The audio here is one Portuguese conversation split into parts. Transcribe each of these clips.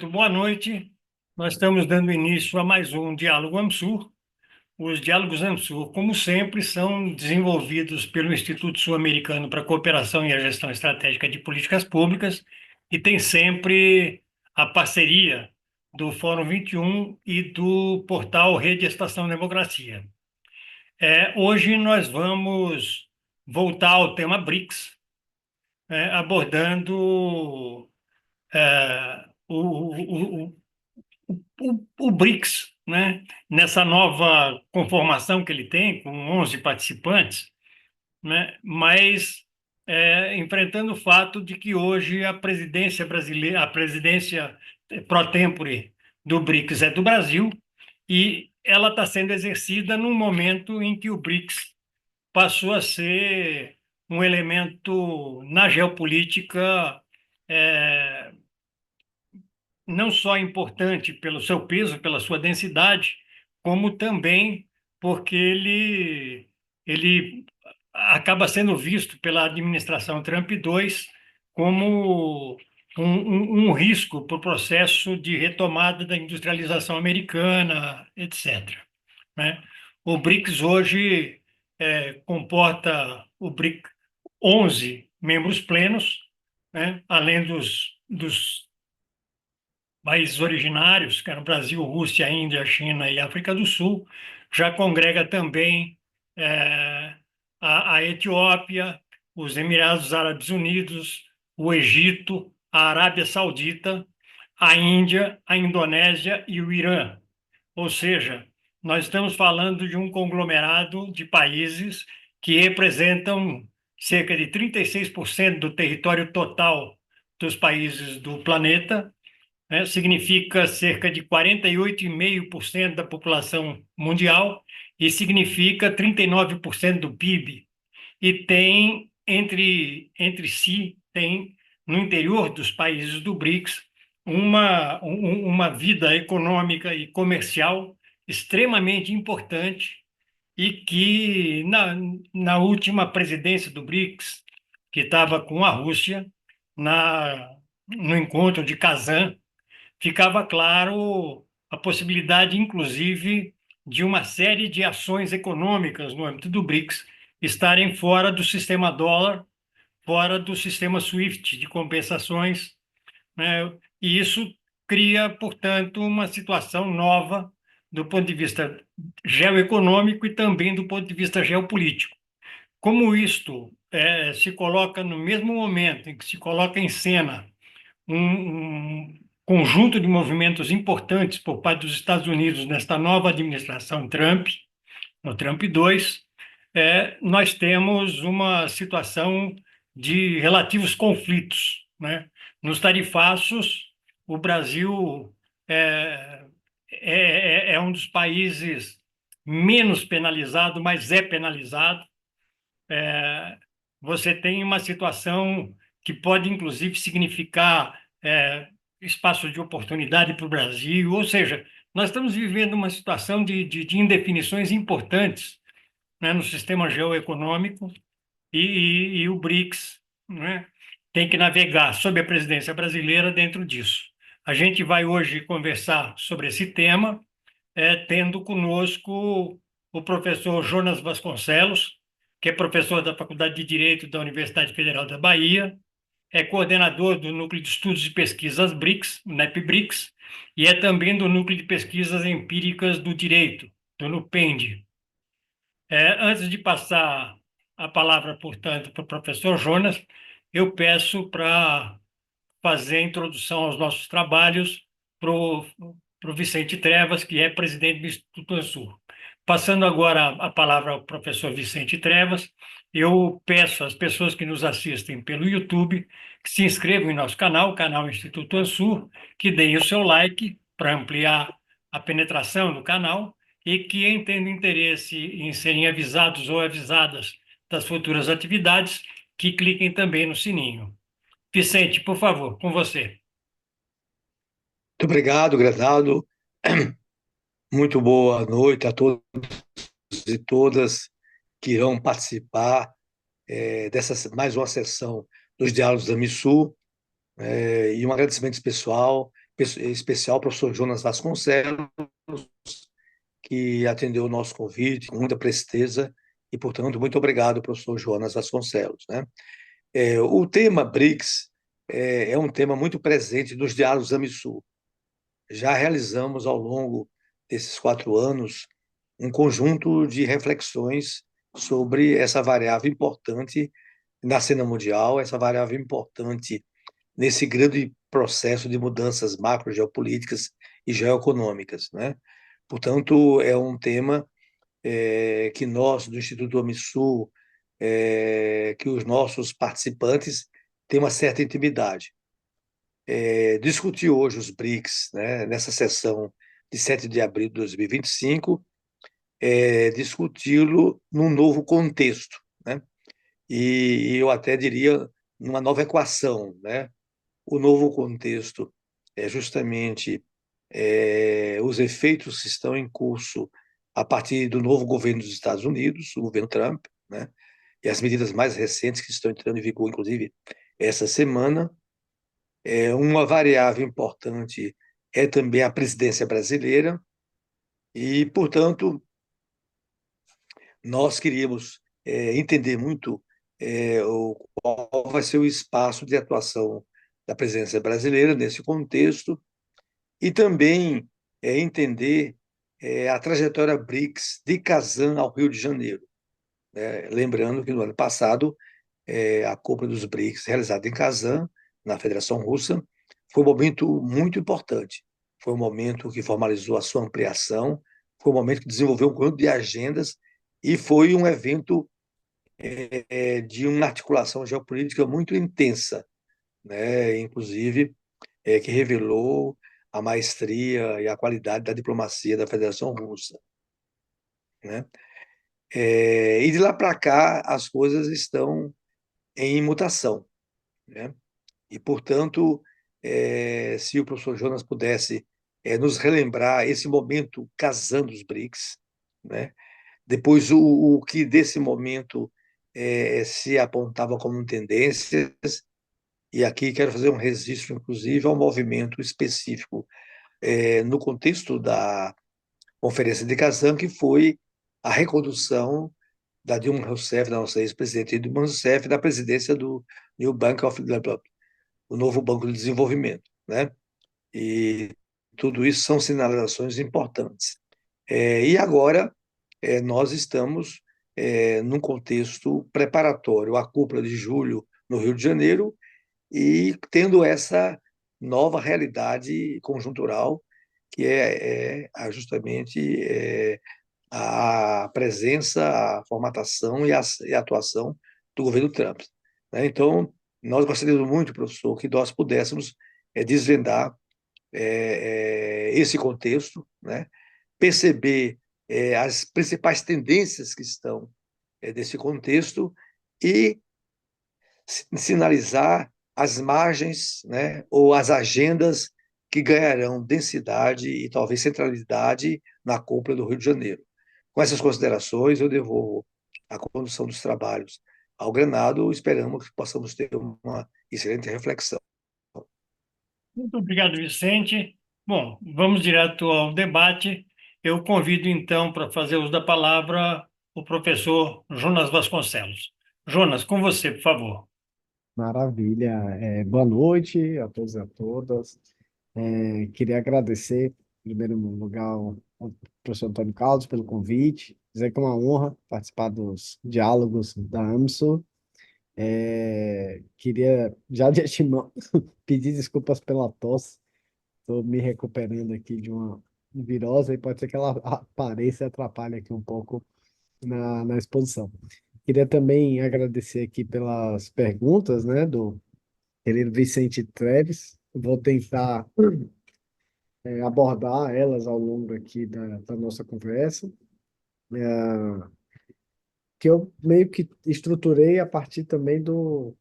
muito boa noite. Nós estamos dando início a mais um Diálogo AMSUR. Os Diálogos AMSUR, como sempre, são desenvolvidos pelo Instituto Sul-Americano para a Cooperação e a Gestão Estratégica de Políticas Públicas e tem sempre a parceria do Fórum 21 e do portal Rede Estação Democracia. Hoje nós vamos voltar ao tema BRICS, abordando o BRICS, né, nessa nova conformação que ele tem, com 11 participantes, né, mas enfrentando o fato de que hoje a presidência brasileira, a presidência pro tempore do BRICS é do Brasil, e ela está sendo exercida num momento em que o BRICS passou a ser um elemento na geopolítica é, não só importante pelo seu peso, pela sua densidade, como também porque ele acaba sendo visto pela administração Trump 2 como um risco para o processo de retomada da industrialização americana, etc., né? O BRICS hoje comporta o BRIC 11 membros plenos, né? Além dos países originários, que eram Brasil, Rússia, Índia, China e África do Sul, já congrega também eh, a Etiópia, os Emirados Árabes Unidos, o Egito, a Arábia Saudita, a Índia, a Indonésia e o Irã. Ou seja, nós estamos falando de um conglomerado de países que representam cerca de 36% do território total dos países do planeta, né? Significa cerca de 48,5% da população mundial e significa 39% do PIB. E tem, entre si, tem, no interior dos países do BRICS, uma vida econômica e comercial extremamente importante e que, na última presidência do BRICS, que estava com a Rússia, no encontro de Kazan, ficava claro a possibilidade, inclusive, de uma série de ações econômicas no âmbito do BRICS estarem fora do sistema dólar, fora do sistema SWIFT de compensações, né? E isso cria, portanto, uma situação nova do ponto de vista geoeconômico e também do ponto de vista geopolítico. Como isto se coloca no mesmo momento em que se coloca em cena um conjunto de movimentos importantes por parte dos Estados Unidos nesta nova administração Trump, no Trump 2, nós temos uma situação de relativos conflitos, né? Nos tarifaços, o Brasil é, é um dos países menos penalizado, mas é penalizado. Você tem uma situação que pode, inclusive, significar espaço de oportunidade para o Brasil, ou seja, nós estamos vivendo uma situação de indefinições importantes, né, no sistema geoeconômico e o BRICS, né, tem que navegar sob a presidência brasileira dentro disso. A gente vai hoje conversar sobre esse tema, tendo conosco o professor Jonas Vasconcelos, que é professor da Faculdade de Direito da Universidade Federal da Bahia, é coordenador do Núcleo de Estudos e Pesquisas BRICS, o NEP-BRICS, e é também do Núcleo de Pesquisas Empíricas do Direito, do NUPEND. Antes de passar a palavra, portanto, para o professor Jonas, eu peço para fazer a introdução aos nossos trabalhos para o Vicente Trevas, que é presidente do Instituto Sul. Passando agora a palavra ao professor Vicente Trevas, eu peço às pessoas que nos assistem pelo YouTube que se inscrevam em nosso canal, o canal Instituto Ansur, que deem o seu like para ampliar a penetração no canal e que, tendo interesse em serem avisados ou avisadas das futuras atividades, que cliquem também no sininho. Vicente, por favor, com você. Muito obrigado, Granado. Muito boa noite a todos e todas que irão participar dessa mais uma sessão dos Diálogos da MISU, e um agradecimento especial em especial o professor Jonas Vasconcelos, que atendeu o nosso convite com muita presteza, e, portanto, muito obrigado, professor Jonas Vasconcelos, né? O tema BRICS é um tema muito presente nos diálogos AMISUL. Já realizamos, ao longo desses 4 anos, um conjunto de reflexões sobre essa variável importante na cena mundial, essa variável importante nesse grande processo de mudanças macro-geopolíticas e geoeconômicas, né? Portanto, é um tema que nós, do Instituto Amisul, que os nossos participantes têm uma certa intimidade. Discutir hoje os BRICS, né, nessa sessão de 7 de abril de 2025, discuti-lo num novo contexto, né? E eu até diria numa nova equação, né? O novo contexto é justamente os efeitos que estão em curso a partir do novo governo dos Estados Unidos, o governo Trump, né? E as medidas mais recentes que estão entrando em vigor, inclusive essa semana. Uma variável importante é também a presidência brasileira e, portanto, nós queríamos entender muito qual vai ser o espaço de atuação da presidência brasileira nesse contexto e também entender a trajetória BRICS de Kazan ao Rio de Janeiro, né? Lembrando que no ano passado a cúpula dos BRICS realizada em Kazan, na Federação Russa, foi um momento muito importante. Foi um momento que formalizou a sua ampliação, foi um momento que desenvolveu um conjunto de agendas e foi um evento de uma articulação geopolítica muito intensa, né? Inclusive que revelou a maestria e a qualidade da diplomacia da Federação Russa, né? E de lá para cá as coisas estão em mutação, né? E, portanto, se o professor Jonas pudesse nos relembrar esse momento casando os BRICS, né? Depois o que desse momento se apontava como tendências, e aqui quero fazer um registro, inclusive, ao movimento específico no contexto da Conferência de Kazan, que foi a recondução da Dilma Rousseff, da nossa ex-presidente Dilma Rousseff, da presidência do New Bank of Development, o novo Banco de Desenvolvimento, né? E tudo isso são sinalizações importantes. E agora nós estamos num contexto preparatório à cúpula de julho no Rio de Janeiro e tendo essa nova realidade conjuntural que justamente a presença, a formatação e a atuação do governo Trump, né? Então, nós gostaríamos muito, professor, que nós pudéssemos desvendar esse contexto, né? Perceber as principais tendências que estão desse contexto e sinalizar as margens, né, ou as agendas que ganharão densidade e talvez centralidade na cúpula do Rio de Janeiro. Com essas considerações, eu devolvo a condução dos trabalhos ao Granado, esperamos que possamos ter uma excelente reflexão. Muito obrigado, Vicente. Bom, vamos direto ao debate. Eu convido, então, para fazer uso da palavra, o professor Jonas Vasconcelos. Jonas, com você, por favor. Maravilha. Boa noite a todos e a todas. Queria agradecer, em primeiro lugar, ao professor Antônio Carlos pelo convite, dizer que é uma honra participar dos diálogos da AMSU. Queria, já de antemão, pedir desculpas pela tosse. Estou me recuperando aqui de uma virose e pode ser que ela apareça e atrapalhe aqui um pouco na exposição. Queria também agradecer aqui pelas perguntas, né, do querido Vicente Treves. Vou tentar abordar elas ao longo aqui da nossa conversa, que eu meio que estruturei a partir também do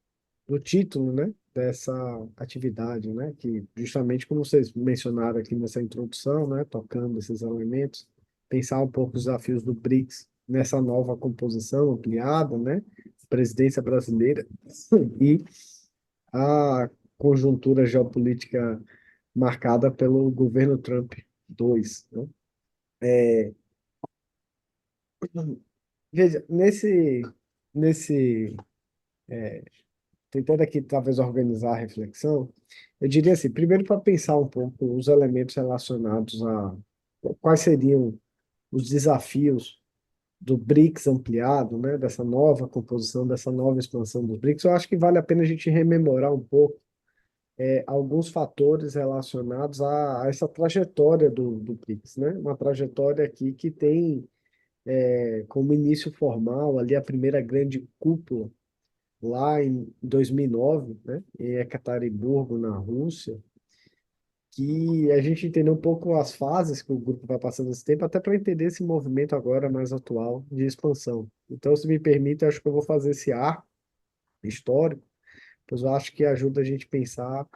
título, né, dessa atividade, né, que justamente como vocês mencionaram aqui nessa introdução, né, tocando esses elementos, pensar um pouco os desafios do BRICS nessa nova composição ampliada, né, presidência brasileira e a conjuntura geopolítica marcada pelo governo Trump 2, né? Veja, nesse, tentando aqui talvez organizar a reflexão, eu diria assim, primeiro para pensar um pouco os elementos relacionados a quais seriam os desafios do BRICS ampliado, né, dessa nova composição, dessa nova expansão dos BRICS. Eu acho que vale a pena a gente rememorar um pouco alguns fatores relacionados a essa trajetória do BRICS, né? Uma trajetória aqui que tem como início formal ali a primeira grande cúpula lá em 2009, né, em Ekaterimburgo, na Rússia, que a gente entendeu um pouco as fases que o grupo vai passando nesse tempo, até para entender esse movimento agora mais atual de expansão. Então, se me permite, acho que eu vou fazer esse arco histórico, pois eu acho que ajuda a gente a pensar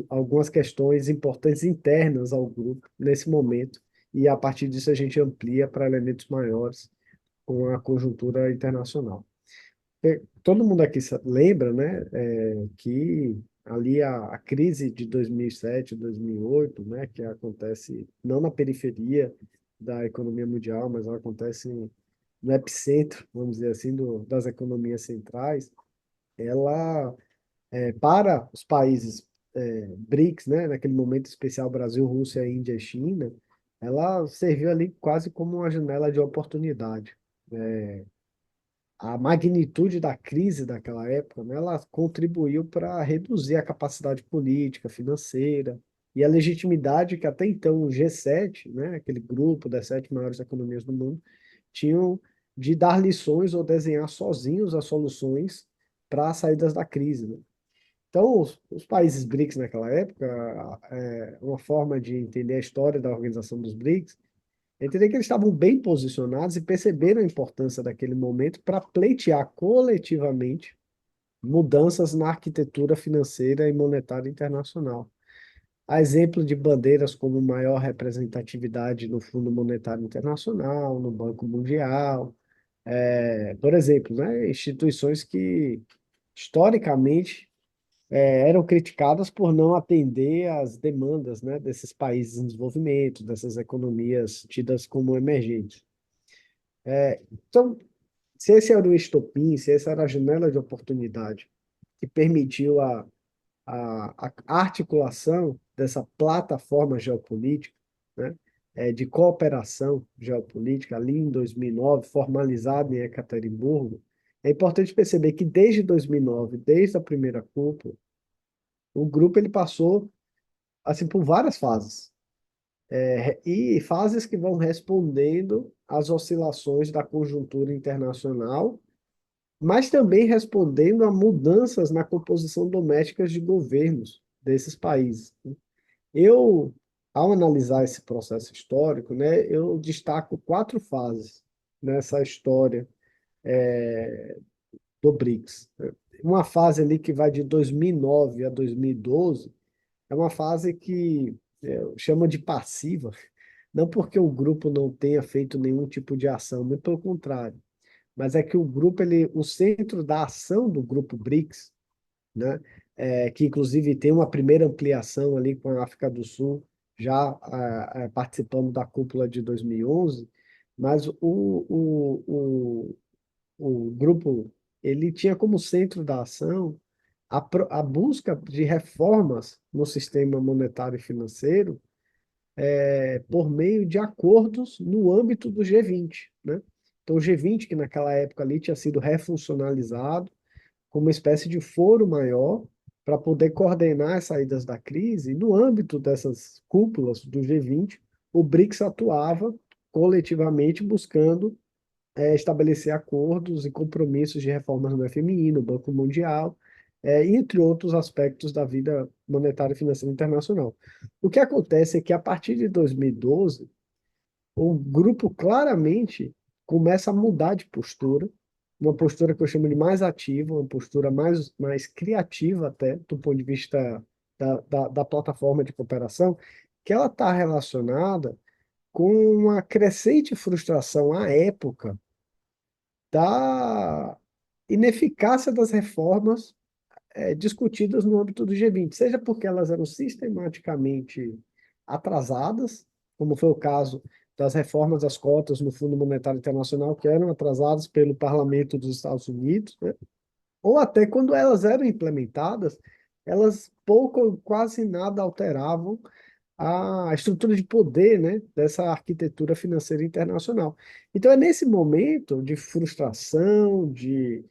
algumas questões importantes internas ao grupo nesse momento, e a partir disso a gente amplia para elementos maiores com a conjuntura internacional. Todo mundo aqui lembra, né, que ali a crise de 2007, 2008, né, que acontece não na periferia da economia mundial, mas ela acontece no epicentro, vamos dizer assim, das economias centrais, ela, para os países BRICS, né, naquele momento especial Brasil, Rússia, Índia e China, ela serviu ali quase como uma janela de oportunidade. A magnitude da crise daquela época, né, ela contribuiu para reduzir a capacidade política, financeira e a legitimidade que até então o G7, né, aquele grupo das 7 maiores economias do mundo, tinham de dar lições ou desenhar sozinhos as soluções para as saídas da crise, né? Então, os países BRICS naquela época, uma forma de entender a história da organização dos BRICS entender que eles estavam bem posicionados e perceberam a importância daquele momento para pleitear coletivamente mudanças na arquitetura financeira e monetária internacional. A exemplo de bandeiras como maior representatividade no Fundo Monetário Internacional, no Banco Mundial, por exemplo, né, instituições que historicamente eram criticadas por não atender às demandas, né, desses países em desenvolvimento, dessas economias tidas como emergentes. Então, se esse era o estopim, se essa era a janela de oportunidade que permitiu a articulação dessa plataforma geopolítica, né, de cooperação geopolítica, ali em 2009, formalizada em Ekaterimburgo, é importante perceber que desde 2009, desde a primeira cúpula, o grupo ele passou assim por várias fases. E fases que vão respondendo às oscilações da conjuntura internacional, mas também respondendo a mudanças na composição doméstica de governos desses países. Eu, ao analisar esse processo histórico, né, eu destaco 4 fases nessa história do BRICS. Uma fase ali que vai de 2009 a 2012 é uma fase que chama de passiva, não porque o grupo não tenha feito nenhum tipo de ação, muito pelo contrário, mas é que o grupo, o centro da ação do grupo BRICS, né, que inclusive tem uma primeira ampliação ali com a África do Sul, já participando da cúpula de 2011, mas o grupo ele tinha como centro da ação a busca de reformas no sistema monetário e financeiro por meio de acordos no âmbito do G20, né? Então, o G20, que naquela época ali tinha sido refuncionalizado como uma espécie de foro maior para poder coordenar as saídas da crise, e no âmbito dessas cúpulas do G20, o BRICS atuava coletivamente buscando estabelecer acordos e compromissos de reformas no FMI, no Banco Mundial, entre outros aspectos da vida monetária e financeira internacional. O que acontece é que, a partir de 2012, o grupo claramente começa a mudar de postura, uma postura que eu chamo de mais ativa, uma postura mais criativa até, do ponto de vista da plataforma de cooperação, que ela está relacionada com uma crescente frustração à época da ineficácia das reformas discutidas no âmbito do G20, seja porque elas eram sistematicamente atrasadas, como foi o caso das reformas das cotas no Fundo Monetário Internacional, que eram atrasadas pelo Parlamento dos Estados Unidos, né? Ou até quando elas eram implementadas, elas pouco ou quase nada alteravam a estrutura de poder, né, dessa arquitetura financeira internacional. Então, é nesse momento de frustração, que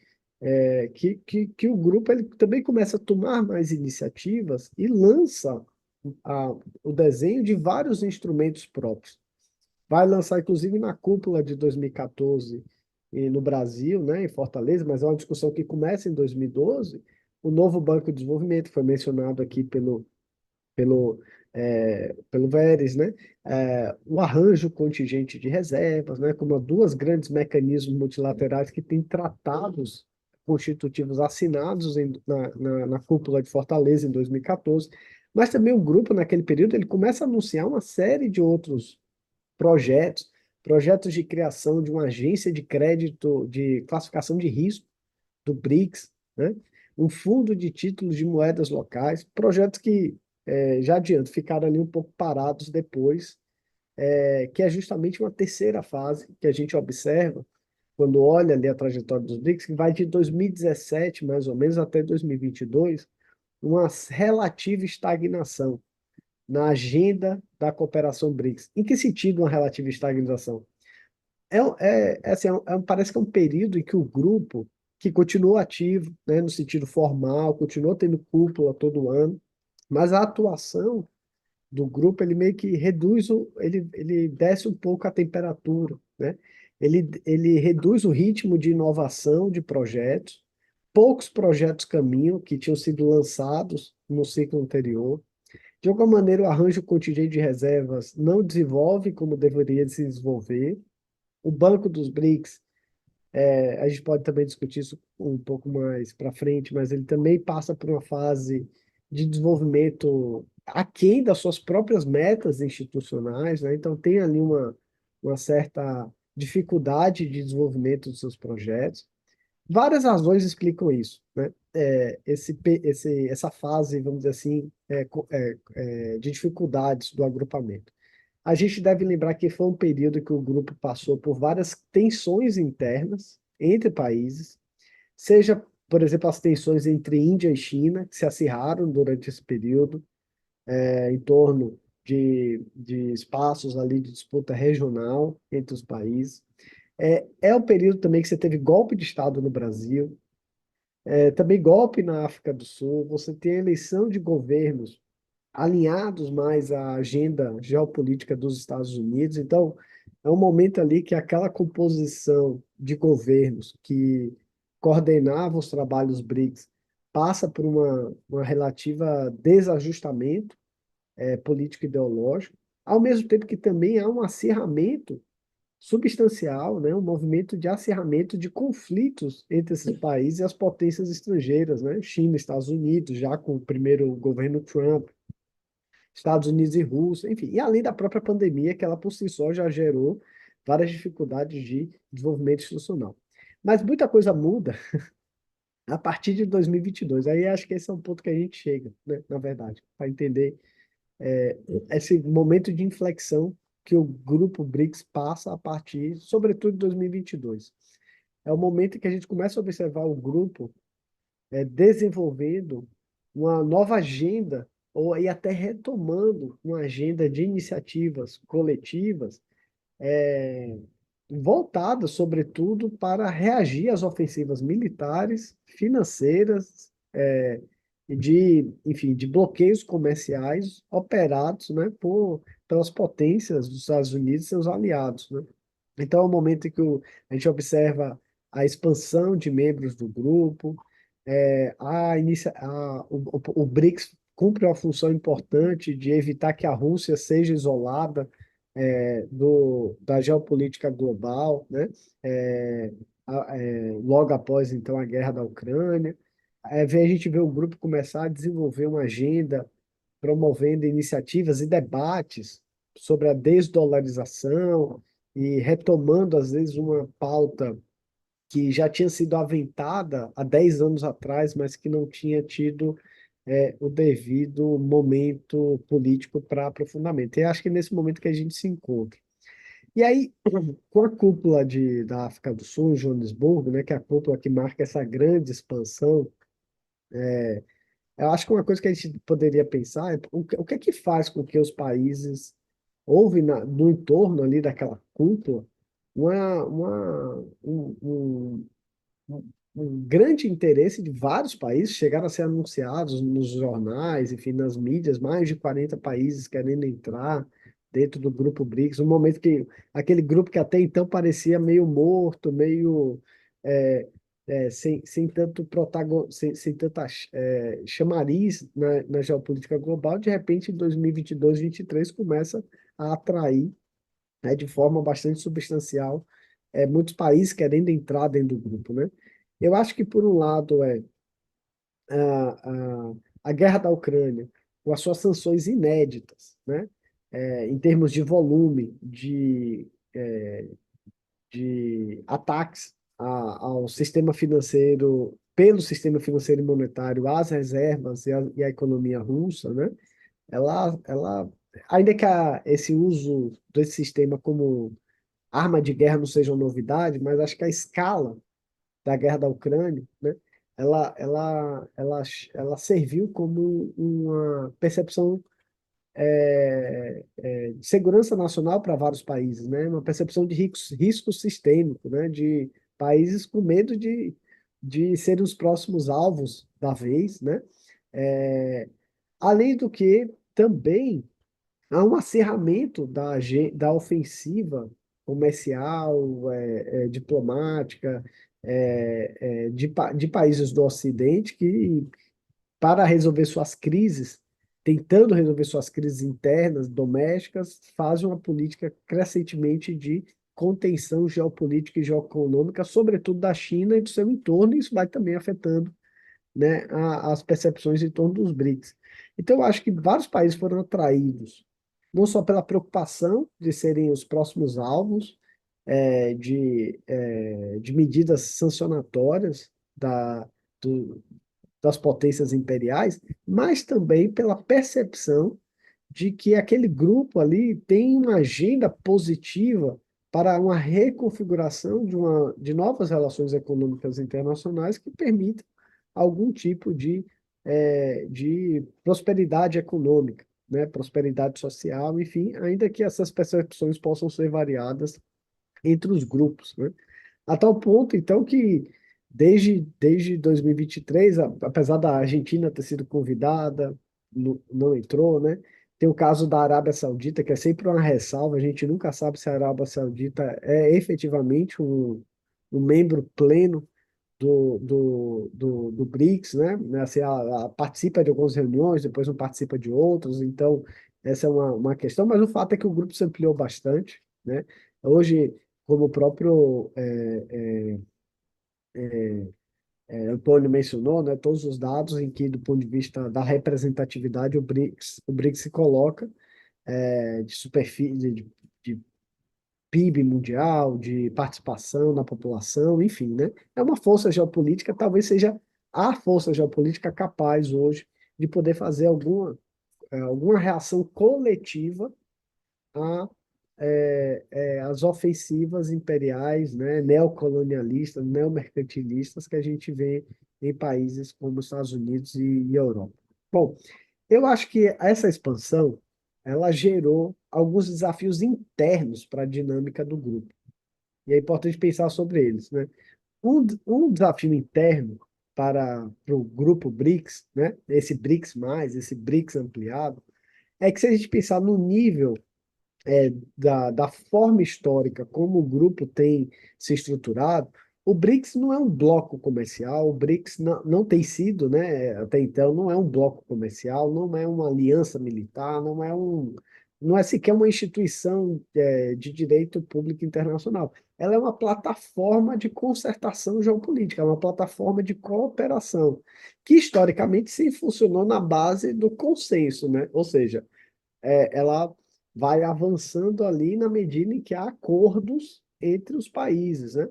o grupo ele também começa a tomar mais iniciativas e lança a, o desenho de vários instrumentos próprios. Vai lançar, inclusive, na cúpula de 2014 no Brasil, né, em Fortaleza, mas é uma discussão que começa em 2012, o novo Banco de Desenvolvimento, foi mencionado aqui pelo Vélez, né? O arranjo contingente de reservas, né? Como duas grandes mecanismos multilaterais que têm tratados constitutivos assinados na cúpula de Fortaleza em 2014, mas também o grupo, naquele período, ele começa a anunciar uma série de outros projetos, projetos de criação de uma agência de crédito, de classificação de risco do BRICS, né? Um fundo de títulos de moedas locais, projetos que, já adianto, ficaram ali um pouco parados depois, que é justamente uma terceira fase que a gente observa quando olha ali a trajetória dos BRICS, que vai de 2017, mais ou menos, até 2022, uma relativa estagnação na agenda da cooperação BRICS. Em que sentido uma relativa estagnação? Assim, parece que é um período em que o grupo, que continua ativo, né, no sentido formal, continua tendo cúpula todo ano, mas a atuação do grupo, ele meio que reduz, ele desce um pouco a temperatura, né? Ele reduz o ritmo de inovação de projetos, poucos projetos caminham que tinham sido lançados no ciclo anterior. De alguma maneira, o arranjo contingente de reservas não desenvolve como deveria se desenvolver. O Banco dos BRICS, a gente pode também discutir isso um pouco mais para frente, mas ele também passa por uma fase de desenvolvimento aquém das suas próprias metas institucionais, né? Então tem ali uma certa dificuldade de desenvolvimento dos seus projetos. Várias razões explicam isso, né? Essa fase, vamos dizer assim, de dificuldades do agrupamento. A gente deve lembrar que foi um período que o grupo passou por várias tensões internas entre países, seja, por exemplo, as tensões entre Índia e China, que se acirraram durante esse período, em torno de espaços ali de disputa regional entre os países. É o período também que você teve golpe de Estado no Brasil, também golpe na África do Sul, você tem a eleição de governos alinhados mais à agenda geopolítica dos Estados Unidos. Então, é um momento ali que aquela composição de governos que coordenava os trabalhos BRICS passa por uma relativa desajustamento político ideológico, ao mesmo tempo que também há um acirramento substancial, né, um movimento de acirramento de conflitos entre esses países e as potências estrangeiras, né, China, Estados Unidos, já com o primeiro governo Trump, Estados Unidos e Rússia, enfim, e além da própria pandemia, que ela por si só já gerou várias dificuldades de desenvolvimento institucional. Mas muita coisa muda a partir de 2022. Aí acho que esse é um ponto que a gente chega, né, na verdade, para entender é, esse momento de inflexão que o grupo BRICS passa a partir, sobretudo, de 2022. É o momento em que a gente começa a observar o grupo desenvolvendo uma nova agenda, ou aí até retomando uma agenda de iniciativas coletivas voltadas, sobretudo, para reagir às ofensivas militares, financeiras, enfim, de bloqueios comerciais operados, né, pelas potências dos Estados Unidos e seus aliados, né? Então, é o momento em que a gente observa a expansão de membros do grupo, o BRICS cumpre uma função importante de evitar que a Rússia seja isolada da geopolítica global, né? É, Logo após, então, a guerra da Ucrânia. A gente vê o grupo começar a desenvolver uma agenda promovendo iniciativas e debates sobre a desdolarização e retomando, às vezes, uma pauta que já tinha sido aventada há 10 anos atrás, mas que não tinha tido o devido momento político para aprofundamento. E acho que é nesse momento que a gente se encontra. E aí, com a cúpula da África do Sul, em Joanesburgo, né, que é a cúpula que marca essa grande expansão, eu acho que uma coisa que a gente poderia pensar é o que é que faz com que os países, houve no entorno ali daquela cúpula, uma, uma, um, um, um um grande interesse de vários países, chegaram a ser anunciados nos jornais, enfim, nas mídias, mais de 40 países querendo entrar dentro do grupo BRICS, um momento que aquele grupo que até então parecia meio morto, meio é, sem tanto sem tanta chamariz na geopolítica global, de repente, em 2022, 2023, começa a atrair, né, de forma bastante substancial, muitos países querendo entrar dentro do grupo, né? Eu acho que, por um lado, a guerra da Ucrânia, com as suas sanções inéditas, né? Em termos de volume, de ataques ao sistema financeiro, pelo sistema financeiro e monetário, às reservas e a economia russa, né? Ainda que esse uso desse sistema como arma de guerra não seja uma novidade, mas acho que a escala da guerra da Ucrânia, né, ela serviu como uma percepção de segurança nacional para vários países, né, uma percepção de risco sistêmico, né, de países com medo de serem os próximos alvos da vez, né, é, além do que também há um acirramento da ofensiva comercial, diplomática, de países do Ocidente que, para resolver suas crises, tentando resolver suas crises internas, domésticas, fazem uma política crescentemente de contenção geopolítica e geoeconômica, sobretudo da China e do seu entorno, e isso vai também afetando, né, as percepções em torno dos BRICS. Então, eu acho que vários países foram atraídos, não só pela preocupação de serem os próximos alvos de medidas sancionatórias do, das potências imperiais, mas também pela percepção de que aquele grupo ali tem uma agenda positiva para uma reconfiguração de novas relações econômicas internacionais que permitam algum tipo de prosperidade econômica, né? Prosperidade social, enfim, ainda que essas percepções possam ser variadas entre os grupos, né? A tal ponto, então, que desde 2023, apesar da Argentina ter sido convidada, não entrou, né? Tem o caso da Arábia Saudita, que é sempre uma ressalva, a gente nunca sabe se a Arábia Saudita é efetivamente um membro pleno do BRICS, né? Assim, participa de algumas reuniões, depois não participa de outras, então essa é uma questão, mas o fato é que o grupo se ampliou bastante, né? Hoje, como o próprio Antônio mencionou, né, todos os dados em que, do ponto de vista da representatividade, o BRICS se coloca de superfície, de PIB mundial, de participação na população, enfim, né? É uma força geopolítica, talvez seja a força geopolítica capaz hoje de poder fazer alguma reação coletiva a as ofensivas imperiais, né, neocolonialistas, neomercantilistas que a gente vê em países como os Estados Unidos e Europa. Bom, eu acho que essa expansão ela gerou alguns desafios internos para a dinâmica do grupo. E é importante pensar sobre eles, né? Um desafio interno para o grupo BRICS, né? Esse BRICS ampliado, é que se a gente pensar no nível da forma histórica como o grupo tem se estruturado, o BRICS não é um bloco comercial, o BRICS não tem sido, né, até então, não é um bloco comercial, não é uma aliança militar, não é sequer uma instituição de direito público internacional. Ela é uma plataforma de concertação geopolítica, é uma plataforma de cooperação, que historicamente se funcionou na base do consenso, né? Ou seja, ela vai avançando ali na medida em que há acordos entre os países, né?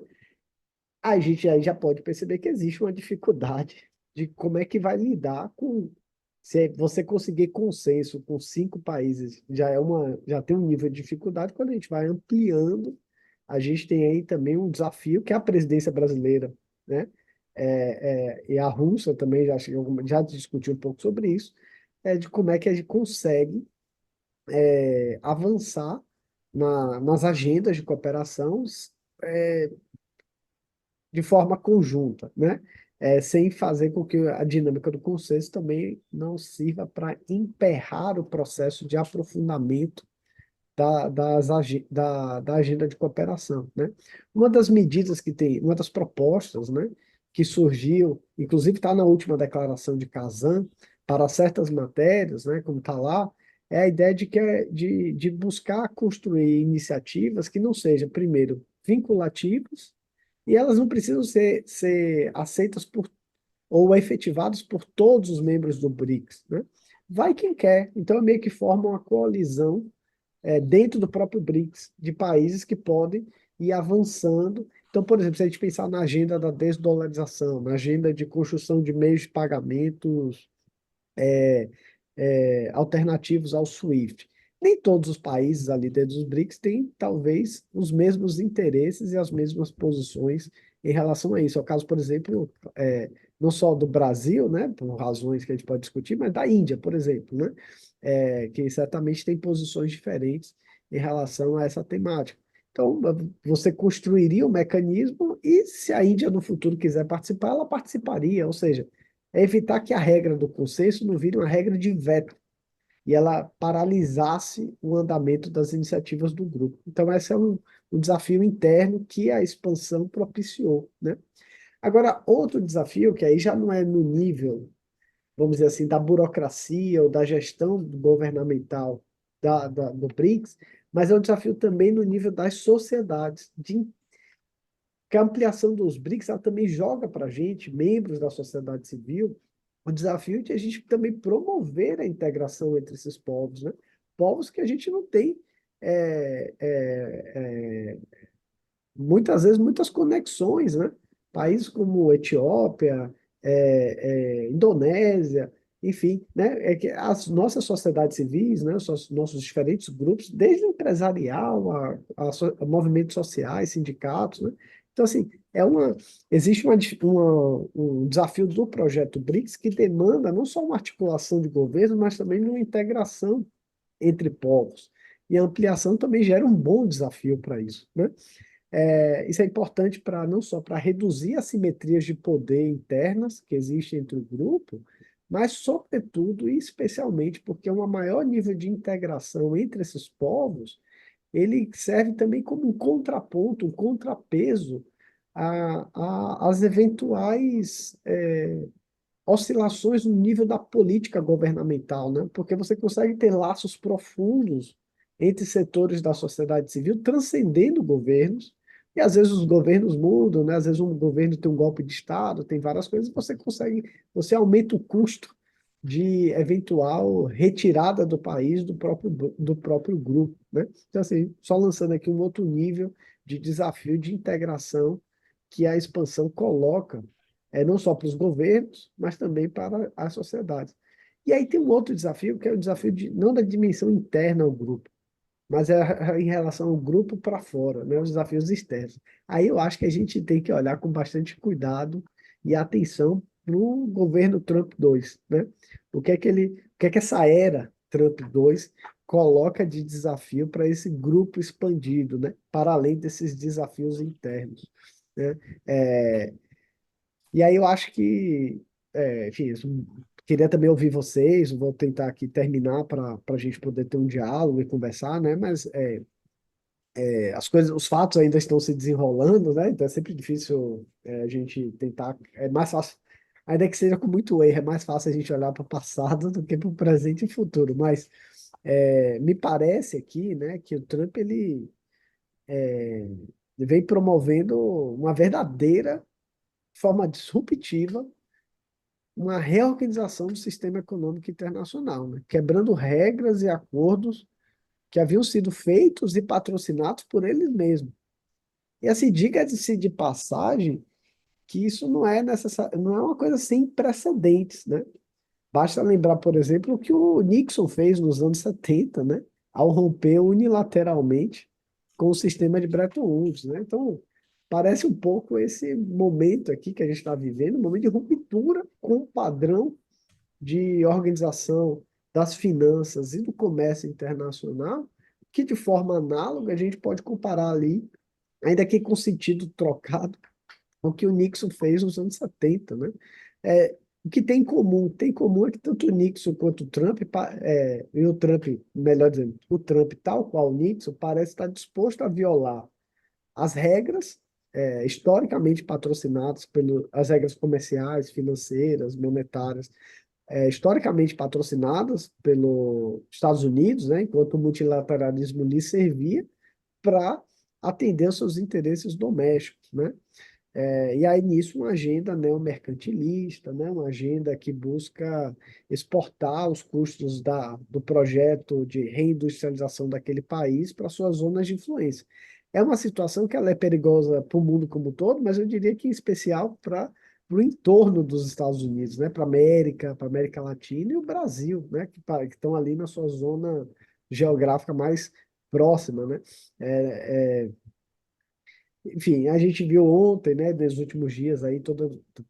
a gente aí já pode perceber que existe uma dificuldade de como é que vai lidar com. Se você conseguir consenso com 5 países, já tem um nível de dificuldade. Quando a gente vai ampliando, a gente tem aí também um desafio que é a presidência brasileira, né? E a Rússia também já discutiu um pouco sobre isso, de como é que a gente consegue avançar nas agendas de cooperação é, de forma conjunta, né? Sem fazer com que a dinâmica do consenso também não sirva para emperrar o processo de aprofundamento da agenda de cooperação, né? Uma das medidas que tem, uma das propostas, né, que surgiu, inclusive está na última declaração de Kazan, para certas matérias, né, como está lá, é a ideia de buscar construir iniciativas que não sejam, primeiro, vinculativas, e elas não precisam ser aceitas ou efetivadas por todos os membros do BRICS, né? Vai quem quer. Então, meio que forma uma coalizão dentro do próprio BRICS, de países que podem ir avançando. Então, por exemplo, se a gente pensar na agenda da desdolarização, na agenda de construção de meios de pagamentos alternativos ao SWIFT. Nem todos os países ali dentro dos BRICS têm, talvez, os mesmos interesses e as mesmas posições em relação a isso. É o caso, por exemplo, não só do Brasil, né, por razões que a gente pode discutir, mas da Índia, por exemplo, né, que certamente tem posições diferentes em relação a essa temática. Então, você construiria um mecanismo e, se a Índia no futuro quiser participar, ela participaria, ou seja, é evitar que a regra do consenso não vire uma regra de veto e ela paralisasse o andamento das iniciativas do grupo. Então, esse é um desafio interno que a expansão propiciou, né? Agora, outro desafio, que aí já não é no nível, vamos dizer assim, da burocracia ou da gestão governamental do BRICS, mas é um desafio também no nível das sociedades, que a ampliação dos BRICS ela também joga para a gente, membros da sociedade civil, o desafio de a gente também promover a integração entre esses povos, né? Povos que a gente não tem é, é, é, muitas vezes muitas conexões, né? Países como Etiópia, Indonésia, enfim, né? É que as nossas sociedades civis, né? Os nossos diferentes grupos, desde o empresarial a movimentos sociais, sindicatos, né? Então, assim, existe um desafio do projeto BRICS que demanda não só uma articulação de governo, mas também uma integração entre povos. E a ampliação também gera um bom desafio para isso, né? Isso é importante para não só para reduzir assimetrias de poder internas que existem entre o grupo, mas, sobretudo e especialmente, porque um maior nível de integração entre esses povos, ele serve também como um contraponto, um contrapeso às eventuais oscilações no nível da política governamental, né? Porque você consegue ter laços profundos entre setores da sociedade civil, transcendendo governos, e às vezes os governos mudam, né? Às vezes um governo tem um golpe de Estado, tem várias coisas, você aumenta o custo de eventual retirada do país do próprio grupo, né? Então, assim, só lançando aqui um outro nível de desafio de integração que a expansão coloca não só para os governos, mas também para as sociedades. E aí tem um outro desafio, que é o desafio não da dimensão interna ao grupo, mas em relação ao grupo para fora, né, os desafios externos. Aí eu acho que a gente tem que olhar com bastante cuidado e atenção para o governo Trump 2, né? O que é que essa era Trump 2 coloca de desafio para esse grupo expandido, né? Para além desses desafios internos, né? É, e aí eu acho que, enfim, queria também ouvir vocês, vou tentar aqui terminar para a gente poder ter um diálogo e conversar, né? Mas as coisas, os fatos ainda estão se desenrolando, né? Então é sempre difícil a gente tentar, é mais fácil, ainda que seja com muito erro, é mais fácil a gente olhar para o passado do que para o presente e futuro. Mas me parece aqui, né, que o Trump ele vem promovendo uma verdadeira forma disruptiva uma reorganização do sistema econômico internacional, né? Quebrando regras e acordos que haviam sido feitos e patrocinados por eles mesmos. E assim, diga-se de passagem, que isso não é necessário, não é uma coisa sem precedentes, né? Basta lembrar, por exemplo, o que o Nixon fez nos anos 70, né? Ao romper unilateralmente com o sistema de Bretton Woods, né? Então, parece um pouco esse momento aqui que a gente está vivendo, um momento de ruptura com o padrão de organização das finanças e do comércio internacional, que de forma análoga a gente pode comparar ali, ainda que com sentido trocado, o que o Nixon fez nos anos 70, né? O que tem em comum? Tem em comum é que tanto o Nixon quanto o Trump, e o Trump, melhor dizendo, o Trump, tal qual o Nixon, parece estar disposto a violar as regras historicamente patrocinadas as regras comerciais, financeiras, monetárias, historicamente patrocinadas pelos Estados Unidos, né, enquanto o multilateralismo lhe servia para atender aos seus interesses domésticos, né? E aí, nisso, uma agenda neomercantilista, né? Uma agenda que busca exportar os custos do projeto de reindustrialização daquele país para suas zonas de influência. É uma situação que ela é perigosa para o mundo como um todo, mas eu diria que em especial para o entorno dos Estados Unidos, né? Para a América Latina e o Brasil, né? Que estão ali na sua zona geográfica mais próxima, né? É, é, enfim, a gente viu ontem, né, nos últimos dias aí,